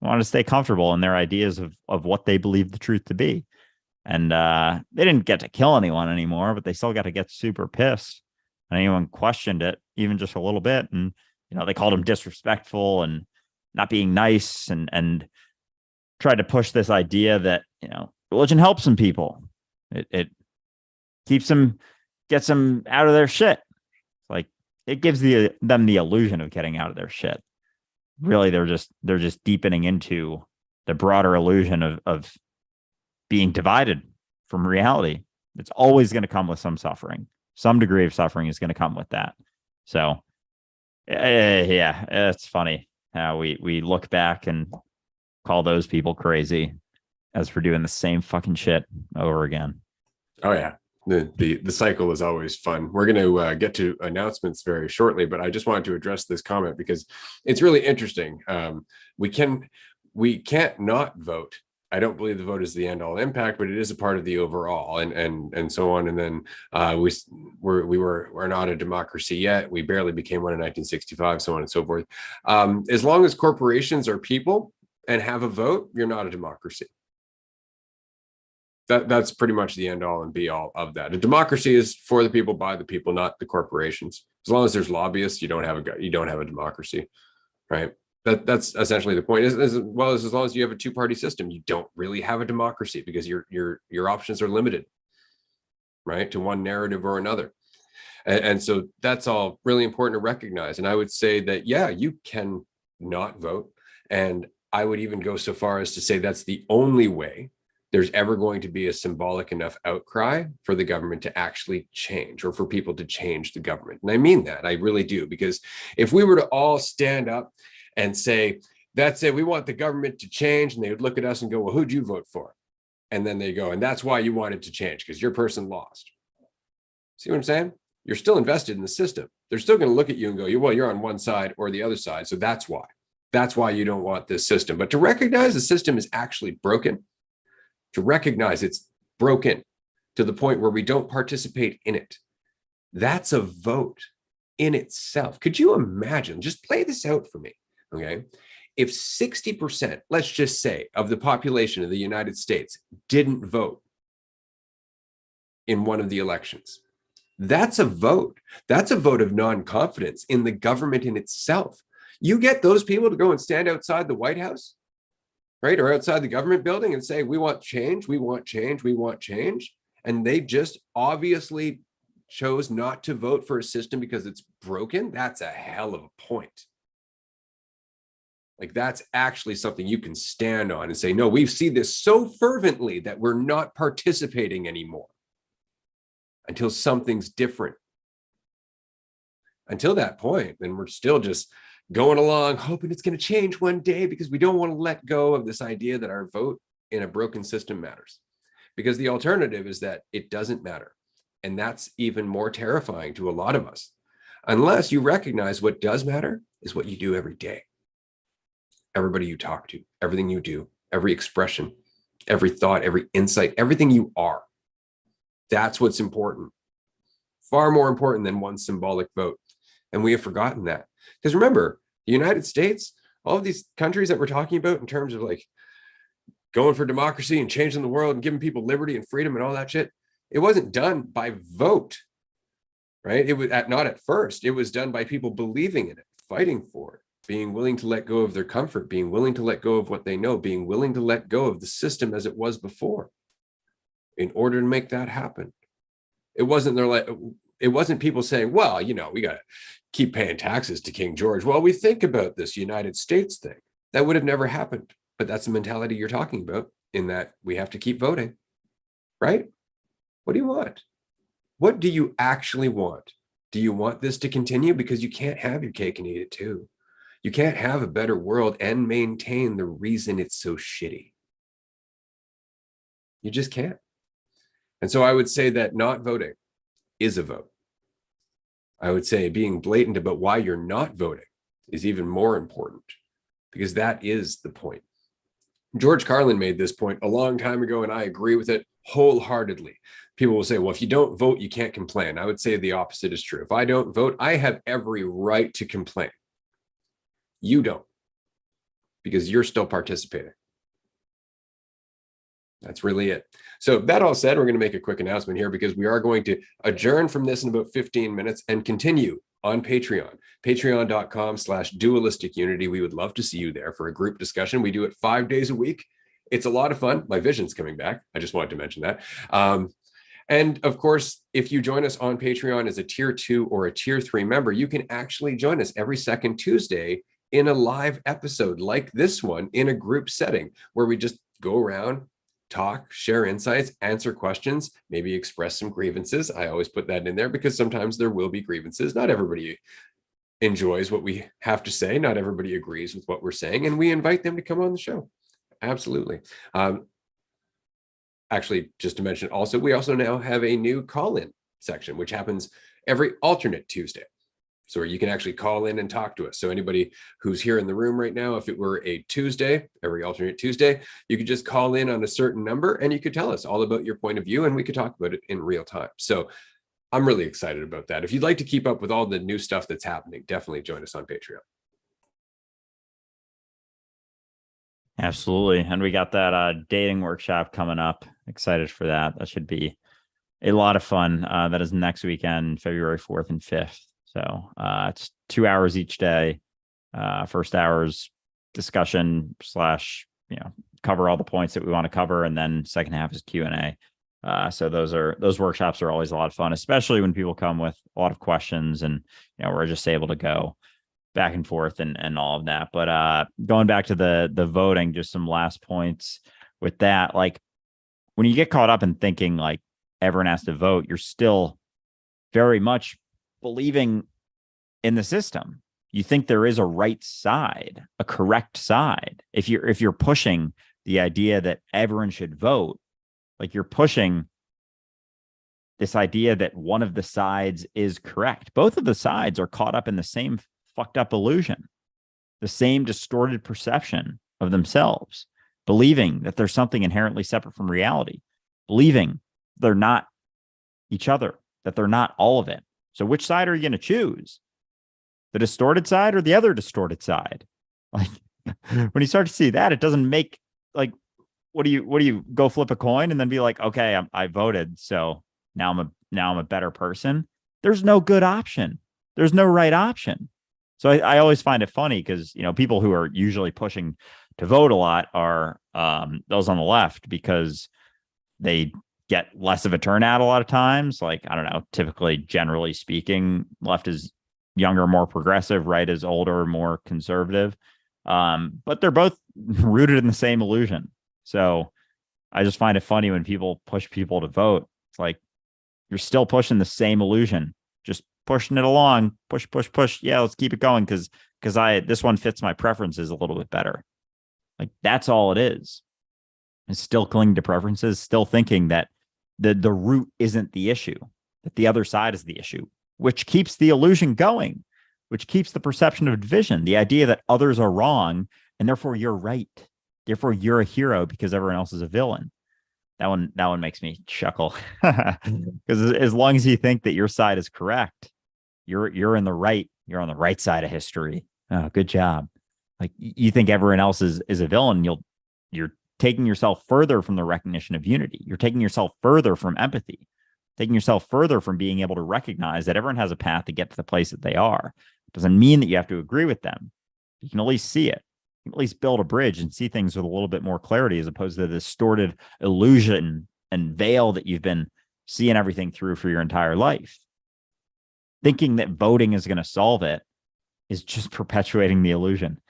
They want to stay comfortable in their ideas of what they believe the truth to be. And they didn't get to kill anyone anymore, but they still got to get super pissed. And anyone questioned it, even just a little bit. And, they called him disrespectful and not being nice, and tried to push this idea that, religion helps some people. It keeps them, gets them out of their shit. Like, it gives them the illusion of getting out of their shit. Really, they're just deepening into the broader illusion of being divided from reality. It's always going to come with some suffering. Some degree of suffering is going to come with that. So, yeah, it's funny how we look back and call those people crazy as we're doing the same fucking shit over again. Oh yeah. The cycle is always fun. We're going to get to announcements very shortly, but I just wanted to address this comment because it's really interesting. We can't not vote. I don't believe the vote is the end all impact, but it is a part of the overall, and so on. And then we're not a democracy yet. We barely became one in 1965, so on and so forth. As long as corporations are people and have a vote, you're not a democracy. That's pretty much the end all and be all of that. A democracy is for the people, by the people, not the corporations. As long as there's lobbyists, you don't have a democracy, right? That's essentially the point. As well as long as you have a two-party system, you don't really have a democracy because your options are limited, right, to one narrative or another. And so that's all really important to recognize. And I would say that, yeah, you can not vote. And I would even go so far as to say that's the only way there's ever going to be a symbolic enough outcry for the government to actually change, or for people to change the government. And I mean that, I really do, because if we were to all stand up and say, that's it, we want the government to change, and they would look at us and go, well, who'd you vote for? And then they go, and that's why you wanted to change, because your person lost. See what I'm saying? You're still invested in the system. They're still going to look at you and go, well, you're on one side or the other side, so that's why you don't want this system. But to recognize the system is actually broken, to recognize it's broken to the point where we don't participate in it, that's a vote in itself. Could you imagine? Just play this out for me, okay? If 60%, let's just say, of the population of the United States didn't vote in one of the elections, that's a vote. That's a vote of non-confidence in the government in itself. You get those people to go and stand outside the White House, right, or outside the government building and say, we want change, we want change, we want change. And they just obviously chose not to vote for a system because it's broken. That's a hell of a point. Like, that's actually something you can stand on and say, no, we see this so fervently that we're not participating anymore until something's different. Until that point, then we're still just going along, hoping it's going to change one day, because we don't want to let go of this idea that our vote in a broken system matters. Because the alternative is that it doesn't matter. And that's even more terrifying to a lot of us, unless you recognize what does matter is what you do every day. Everybody you talk to, everything you do, every expression, every thought, every insight, everything you are. That's what's important. Far more important than one symbolic vote. And we have forgotten that. Because remember, the United States, all of these countries that we're talking about in terms of like going for democracy and changing the world and giving people liberty and freedom and all that shit, it wasn't done by vote, right? It was not at first. It was done by people believing in it fighting for, being willing to let go of their comfort, being willing to let go of what they know, being willing to let go of the system as it was before in order to make that happen. It wasn't people saying, well, you know, we got to keep paying taxes to King George while we think about this United States thing. That would have never happened. But that's the mentality you're talking about, in that we have to keep voting, right? What do you want? What do you actually want? Do you want this to continue? Because you can't have your cake and eat it too. You can't have a better world and maintain the reason it's so shitty. You just can't. And so I would say that not voting is a vote. I would say being blatant about why you're not voting is even more important, because that is the point. George Carlin made this point a long time ago, and I agree with it wholeheartedly. People will say, well, if you don't vote, you can't complain. I would say the opposite is true. If I don't vote, I have every right to complain. You don't, because you're still participating. That's really it. So that all said, we're going to make a quick announcement here, because we are going to adjourn from this in about 15 minutes and continue on Patreon, patreon.com/dualistic unity. We would love to see you there for a group discussion. We do it 5 days a week. It's a lot of fun. My vision's coming back. I just wanted to mention that. And of course, if you join us on Patreon as a tier 2 or a tier 3 member, you can actually join us every second Tuesday in a live episode like this one, in a group setting where we just go around, talk, share insights, answer questions, maybe express some grievances. I always put that in there because sometimes there will be grievances. Not everybody enjoys what we have to say. Not everybody agrees with what we're saying, and we invite them to come on the show. Absolutely. Actually, just to mention also, we also now have a new call-in section, which happens every alternate Tuesday. So you can actually call in and talk to us. So anybody who's here in the room right now, if it were a Tuesday, every alternate Tuesday, you could just call in on a certain number and you could tell us all about your point of view, and we could talk about it in real time. So I'm really excited about that. If you'd like to keep up with all the new stuff that's happening, definitely join us on Patreon. Absolutely. And we got that dating workshop coming up. Excited for that. That should be a lot of fun. That is next weekend, February 4th and 5th. So it's 2 hours each day. First hour's discussion / cover all the points that we want to cover, and then second half is Q&A. So those workshops are always a lot of fun, especially when people come with a lot of questions, and we're just able to go back and forth and all of that. But going back to the voting, just some last points with that. Like, when you get caught up in thinking like everyone has to vote, you're still very much believing in the system. You think there is a right side, a correct side. If you're pushing the idea that everyone should vote, like, you're pushing this idea that one of the sides is correct. Both of the sides are caught up in the same fucked up illusion, the same distorted perception of themselves, believing that there's something inherently separate from reality, believing they're not each other, that they're not all of it. So which side are you going to choose? The distorted side or the other distorted side? Like, when you start to see that, it doesn't make, like, what do you go flip a coin and then be like, okay, I voted, so now I'm a better person? There's no good option. There's no right option. So I always find it funny, because people who are usually pushing to vote a lot are those on the left, because they get less of a turnout a lot of times. Like, I don't know, typically, generally speaking, left is younger, more progressive, right is older, more conservative. But they're both rooted in the same illusion. So I just find it funny when people push people to vote. It's like, you're still pushing the same illusion, just pushing it along, push. Yeah, let's keep it going because this one fits my preferences a little bit better. Like, that's all it is. And still clinging to preferences, still thinking that the root isn't the issue, that the other side is the issue, which keeps the illusion going, which keeps the perception of division, the idea that others are wrong and therefore you're right. Therefore you're a hero because everyone else is a villain. That one makes me chuckle, because as long as you think that your side is correct, you're in the right. You're on the right side of history. Oh, good job. Like, you think everyone else is a villain, you're taking yourself further from the recognition of unity. You're taking yourself further from empathy, taking yourself further from being able to recognize that everyone has a path to get to the place that they are. Doesn't mean that you have to agree with them. You can at least see it. You can at least build a bridge and see things with a little bit more clarity, as opposed to the distorted illusion and veil that you've been seeing everything through for your entire life. Thinking that voting is going to solve it is just perpetuating the illusion,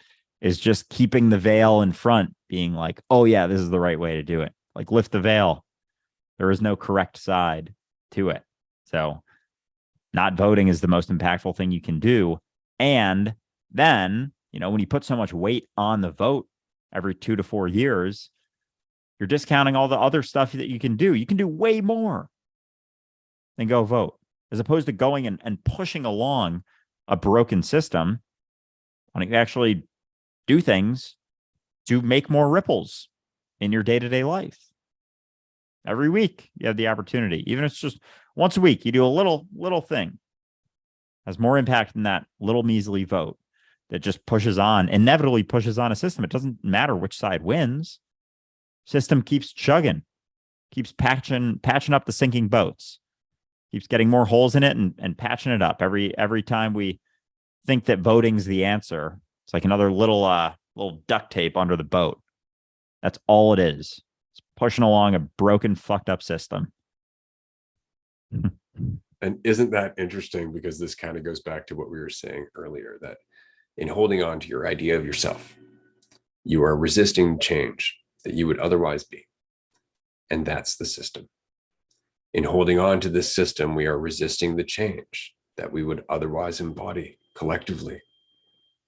is just keeping the veil in front, being like, oh yeah, this is the right way to do it. Like, lift the veil. There is no correct side to it. So not voting is the most impactful thing you can do. And then, when you put so much weight on the vote every 2 to 4 years, you're discounting all the other stuff that you can do. You can do way more than go vote, as opposed to going and pushing along a broken system. Why don't you actually do things to make more ripples in your day-to-day life? Every week, you have the opportunity. Even if it's just once a week, you do a little thing. Has more impact than that little measly vote that just inevitably pushes on a system. It doesn't matter which side wins. System keeps chugging, keeps patching up the sinking boats, keeps getting more holes in it and patching it up. Every time we think that voting's the answer, it's like another little duct tape under the boat. That's all it is. It's pushing along a broken, fucked up system. And isn't that interesting? Because this kind of goes back to what we were saying earlier, that in holding on to your idea of yourself, you are resisting change that you would otherwise be. And that's the system. In holding on to this system, we are resisting the change that we would otherwise embody collectively.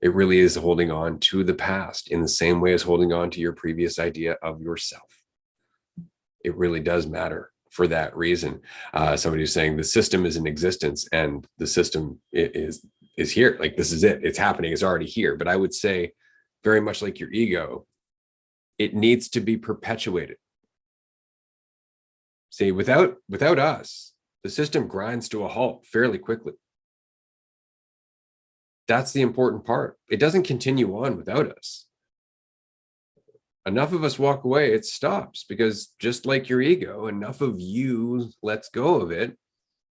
It really is holding on to the past in the same way as holding on to your previous idea of yourself. It really does matter for that reason. Somebody was saying the system is in existence and the system is here. Like, this is it. It's happening. It's already here. But I would say, very much like your ego, it needs to be perpetuated. See, without us, the system grinds to a halt fairly quickly. That's the important part. It doesn't continue on without us. Enough of us walk away, it stops, because just like your ego, enough of you lets go of it,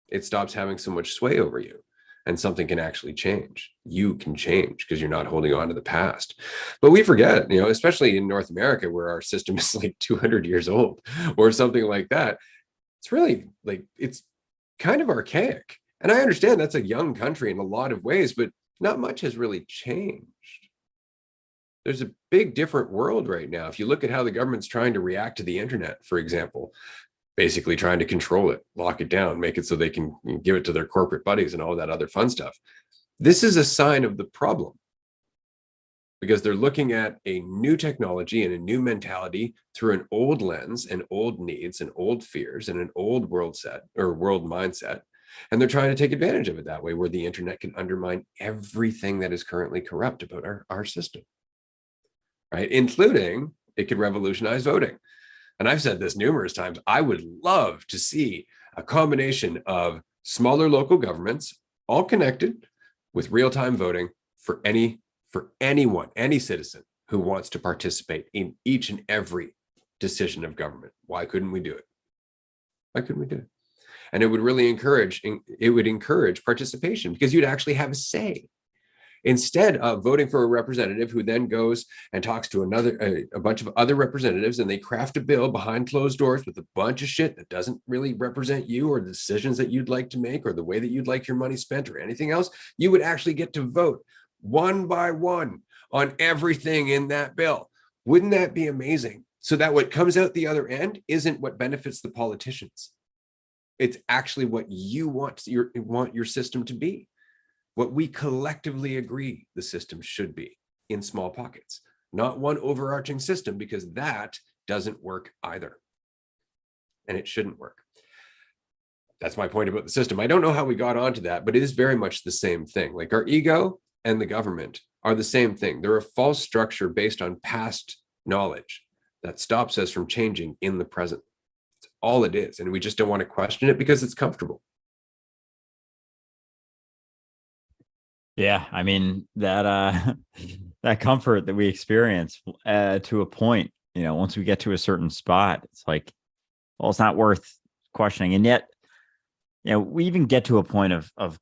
it stops having so much sway over you, and something can actually change. You can change because you're not holding on to the past. But we forget, especially in North America, where our system is like 200 years old or something like that. It's really like, it's kind of archaic. And I understand that's a young country in a lot of ways, but not much has really changed. There's a big different world right now. If you look at how the government's trying to react to the internet, for example, basically trying to control it, lock it down, make it so they can give it to their corporate buddies and all that other fun stuff. This is a sign of the problem, because they're looking at a new technology and a new mentality through an old lens and old needs and old fears and an old world mindset. And they're trying to take advantage of it that way, where the internet can undermine everything that is currently corrupt about our system, right? Including, it could revolutionize voting. And I've said this numerous times, I would love to see a combination of smaller local governments, all connected, with real-time voting for anyone, any citizen who wants to participate in each and every decision of government. Why couldn't we do it? Why couldn't we do it? And it would really encourage participation, because you'd actually have a say, instead of voting for a representative who then goes and talks to a bunch of other representatives, and they craft a bill behind closed doors with a bunch of shit that doesn't really represent you or the decisions that you'd like to make or the way that you'd like your money spent or anything else. You would actually get to vote one by one on everything in that bill. Wouldn't that be amazing? So that what comes out the other end isn't what benefits the politicians. It's actually what you want your system to be, what we collectively agree the system should be, in small pockets, not one overarching system, because that doesn't work either. And it shouldn't work. That's my point about the system. I don't know how we got onto that, but it is very much the same thing. Like, our ego and the government are the same thing. They're a false structure based on past knowledge that stops us from changing in the present. That's all it is. And we just don't want to question it because it's comfortable. Yeah, I mean, that that comfort that we experience to a point, once we get to a certain spot, it's like, well, it's not worth questioning. And yet, we even get to a point of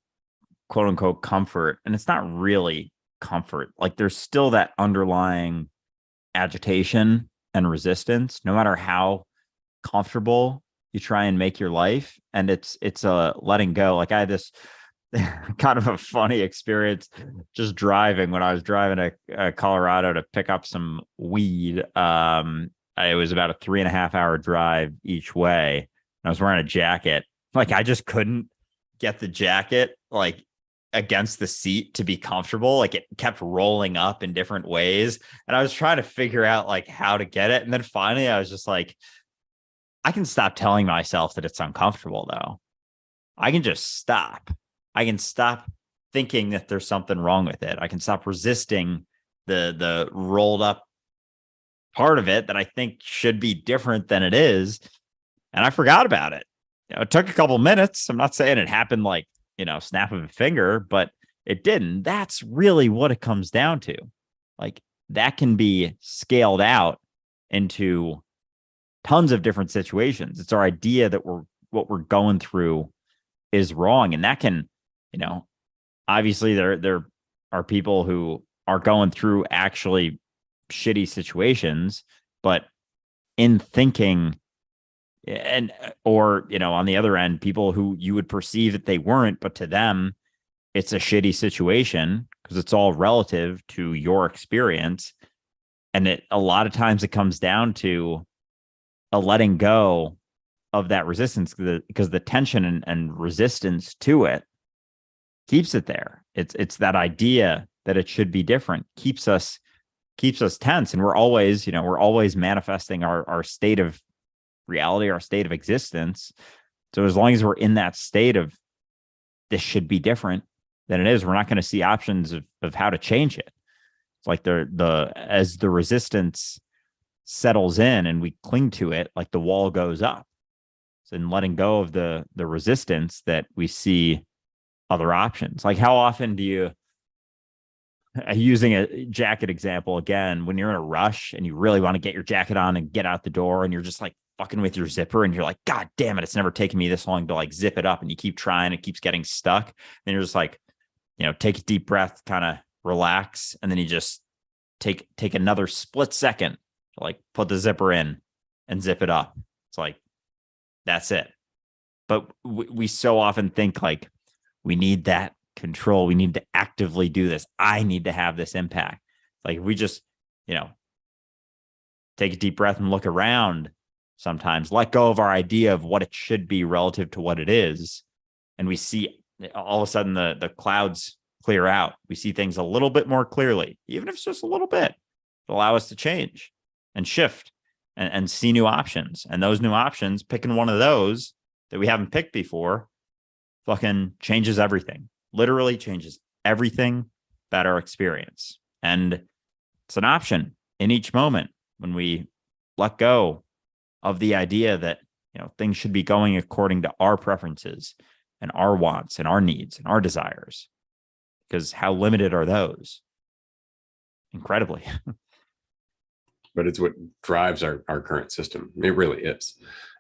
quote unquote comfort, and it's not really comfort. Like there's still that underlying agitation and resistance, no matter how comfortable you try and make your life. And it's a letting go. Like I had this kind of a funny experience just driving when I was driving to Colorado to pick up some weed. It was about a 3.5 hour drive each way. I was wearing a jacket. Like I just couldn't get the jacket like against the seat to be comfortable. Like it kept rolling up in different ways. And I was trying to figure out like how to get it. And then finally I was just like, I can stop telling myself that it's uncomfortable though. I can just stop. I can stop thinking that there's something wrong with it. I can stop resisting the rolled up part of it that I think should be different than it is. And I forgot about it. It took a couple minutes. I'm not saying it happened like, snap of a finger, but it didn't. That's really what it comes down to. Like that can be scaled out into tons of different situations. It's our idea that what we're going through is wrong. And that can, obviously there are people who are going through actually shitty situations, but in thinking or on the other end, people who you would perceive that they weren't, but to them, it's a shitty situation because it's all relative to your experience. And a lot of times it comes down to a letting go of that resistance because the tension and resistance to it keeps it there. It's that idea that it should be different keeps us tense, and we're always manifesting our state of reality, our state of existence. So as long as we're in that state of this should be different than it is, we're not going to see options of how to change it. It's like as the resistance settles in and we cling to it, like the wall goes up. So in letting go of the resistance that we see other options. Like how often do you, using a jacket example again, when you're in a rush and you really want to get your jacket on and get out the door and you're just like fucking with your zipper and you're like, God damn it, it's never taken me this long to like zip it up, and you keep trying, it keeps getting stuck. Then you're just like, take a deep breath, kind of relax, and then you just take another split second to like put the zipper in and zip it up. It's like, that's it. But we so often think like we need that control. We need to actively do this. I need to have this impact. Like if we just, take a deep breath and look around sometimes, let go of our idea of what it should be relative to what it is. And we see all of a sudden the clouds clear out. We see things a little bit more clearly, even if it's just a little bit, allow us to change and shift and see new options. And those new options, picking one of those that we haven't picked before, fucking changes everything. Literally changes everything about our experience. And it's an option in each moment when we let go of the idea that, things should be going according to our preferences and our wants and our needs and our desires. Because how limited are those? Incredibly. But it's what drives our current system. It really is.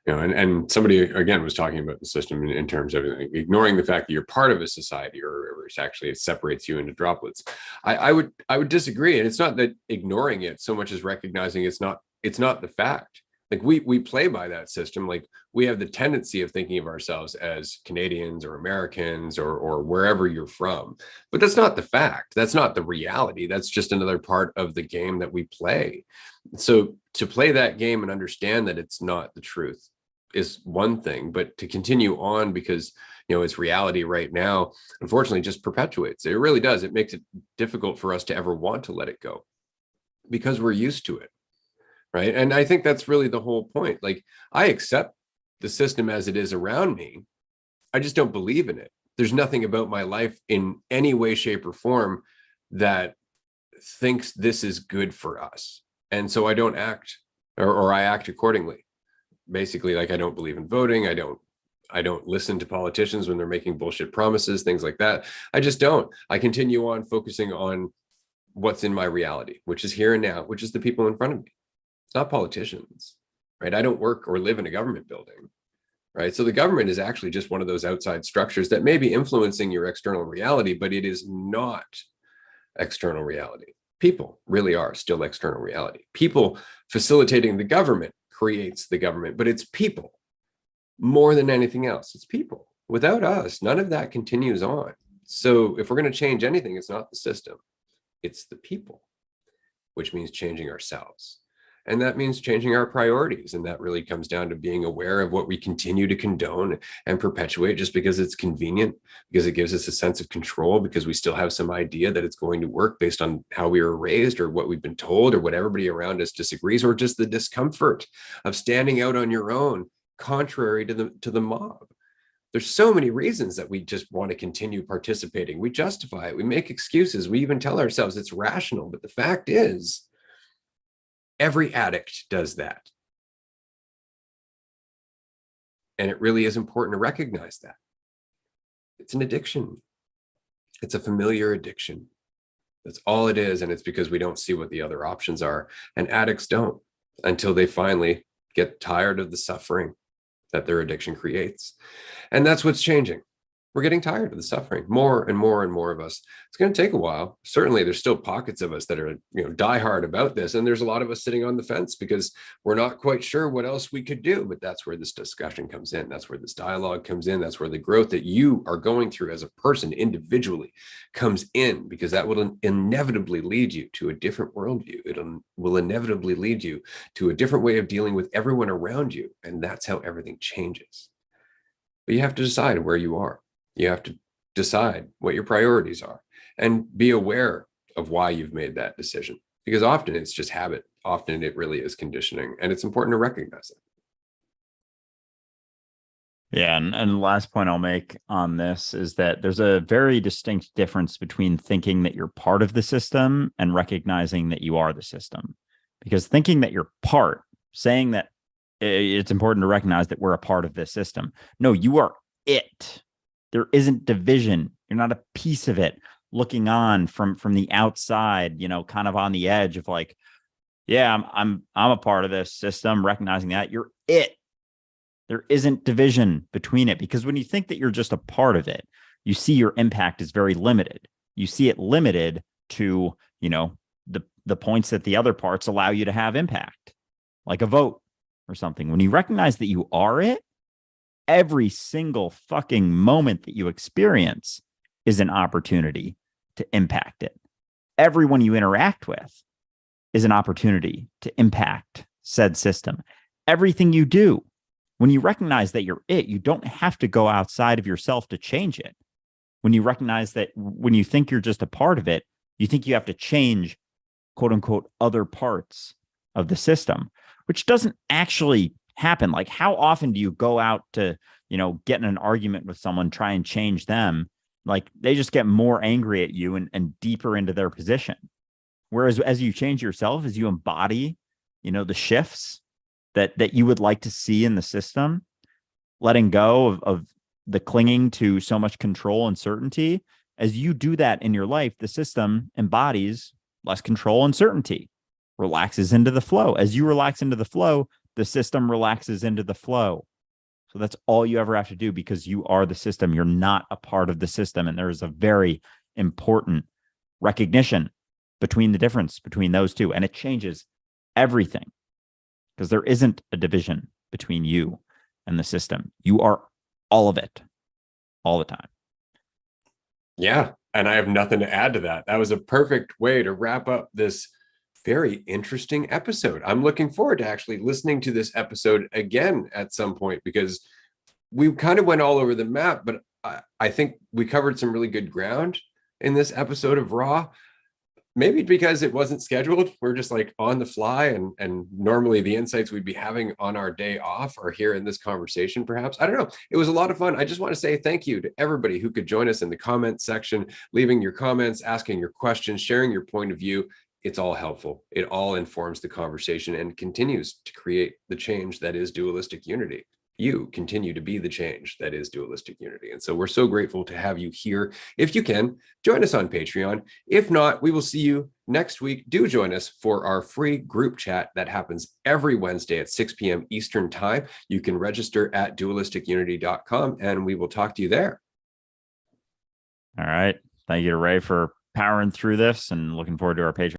And somebody again was talking about the system in terms of ignoring the fact that you're part of a society, or it's actually it separates you into droplets. I would disagree, and it's not that ignoring it so much as recognizing it's not the fact. Like we play by that system. Like we have the tendency of thinking of ourselves as Canadians or Americans or wherever you're from, but that's not the fact. That's not the reality. That's just another part of the game that we play. So to play that game and understand that it's not the truth is one thing, but to continue on because it's reality right now, unfortunately, just perpetuates it. It really does. It makes it difficult for us to ever want to let it go because we're used to it. Right. And I think that's really the whole point. Like I accept the system as it is around me. I just don't believe in it. There's nothing about my life in any way, shape, or form that thinks this is good for us. And so I don't act or I act accordingly. Basically, like I don't believe in voting. I don't listen to politicians when they're making bullshit promises, things like that. I just don't. I continue on focusing on what's in my reality, which is here and now, which is the people in front of me. It's not politicians, right? I don't work or live in a government building, right? So the government is actually just one of those outside structures that may be influencing your external reality, but it is not external reality. People really are still external reality. People facilitating the government creates the government, but it's people more than anything else. It's people. Without us, none of that continues on. So if we're going to change anything, it's not the system, it's the people, which means changing ourselves. And that means changing our priorities. And that really comes down to being aware of what we continue to condone and perpetuate just because it's convenient, because it gives us a sense of control, because we still have some idea that it's going to work based on how we were raised or what we've been told or what everybody around us disagrees, or just the discomfort of standing out on your own, contrary to the mob. There's so many reasons that we just want to continue participating. We justify it. We make excuses. We even tell ourselves it's rational. But the fact is, every addict does that. And it really is important to recognize that. It's an addiction. It's a familiar addiction. That's all it is. And it's because we don't see what the other options are. And addicts don't until they finally get tired of the suffering that their addiction creates. And that's what's changing. We're getting tired of the suffering, more and more and more of us. It's going to take a while. Certainly, there's still pockets of us that are, diehard about this. And there's a lot of us sitting on the fence because we're not quite sure what else we could do. But that's where this discussion comes in. That's where this dialogue comes in. That's where the growth that you are going through as a person individually comes in, because that will inevitably lead you to a different worldview. It will inevitably lead you to a different way of dealing with everyone around you. And that's how everything changes. But you have to decide where you are. You have to decide what your priorities are and be aware of why you've made that decision, because often it's just habit. Often it really is conditioning, and it's important to recognize it. Yeah. And the last point I'll make on this is that there's a very distinct difference between thinking that you're part of the system and recognizing that you are the system. Because thinking that you're part, saying that it's important to recognize that we're a part of this system. No, you are it. There isn't division. You're not a piece of it looking on from the outside, kind of on the edge of like, yeah, I'm a part of this system, recognizing that you're it. There isn't division between it, because when you think that you're just a part of it, you see your impact is very limited. You see it limited to, the points that the other parts allow you to have impact, like a vote or something. When you recognize that you are it, every single fucking moment that you experience is an opportunity to impact it. Everyone you interact with is an opportunity to impact said system. Everything you do, when you recognize that you're it, you don't have to go outside of yourself to change it. When you recognize that, when you think you're just a part of it, you think you have to change, quote unquote, other parts of the system, which doesn't actually happen. Like, how often do you go out to, get in an argument with someone, try and change them? Like, they just get more angry at you and deeper into their position. Whereas as you change yourself, as you embody, the shifts that you would like to see in the system, letting go of the clinging to so much control and certainty, as you do that in your life, the system embodies less control and certainty, relaxes into the flow. As you relax into the flow, the system relaxes into the flow. So that's all you ever have to do, because you are the system. You're not a part of the system. And there is a very important recognition between the difference between those two. And it changes everything, because there isn't a division between you and the system. You are all of it, all the time. Yeah. And I have nothing to add to that. That was a perfect way to wrap up this very interesting episode. I'm looking forward to actually listening to this episode again at some point, because we kind of went all over the map, but I think we covered some really good ground in this episode of Raw. Maybe because it wasn't scheduled, we're just like on the fly, and normally the insights we'd be having on our day off are here in this conversation, perhaps. I don't know. It was a lot of fun. I just want to say thank you to everybody who could join us in the comment section, leaving your comments, asking your questions, sharing your point of view. It's all helpful. It all informs the conversation and continues to create the change that is dualistic unity. you continue to be the change that is Dualistic Unity. And so we're so grateful to have you here. If you can, join us on Patreon. If not, we will see you next week. Do join us for our free group chat that happens every Wednesday at 6 p.m. Eastern Time. You can register at dualisticunity.com, and we will talk to you there. All right. Thank you to Ray for powering through this, and looking forward to our Patreon.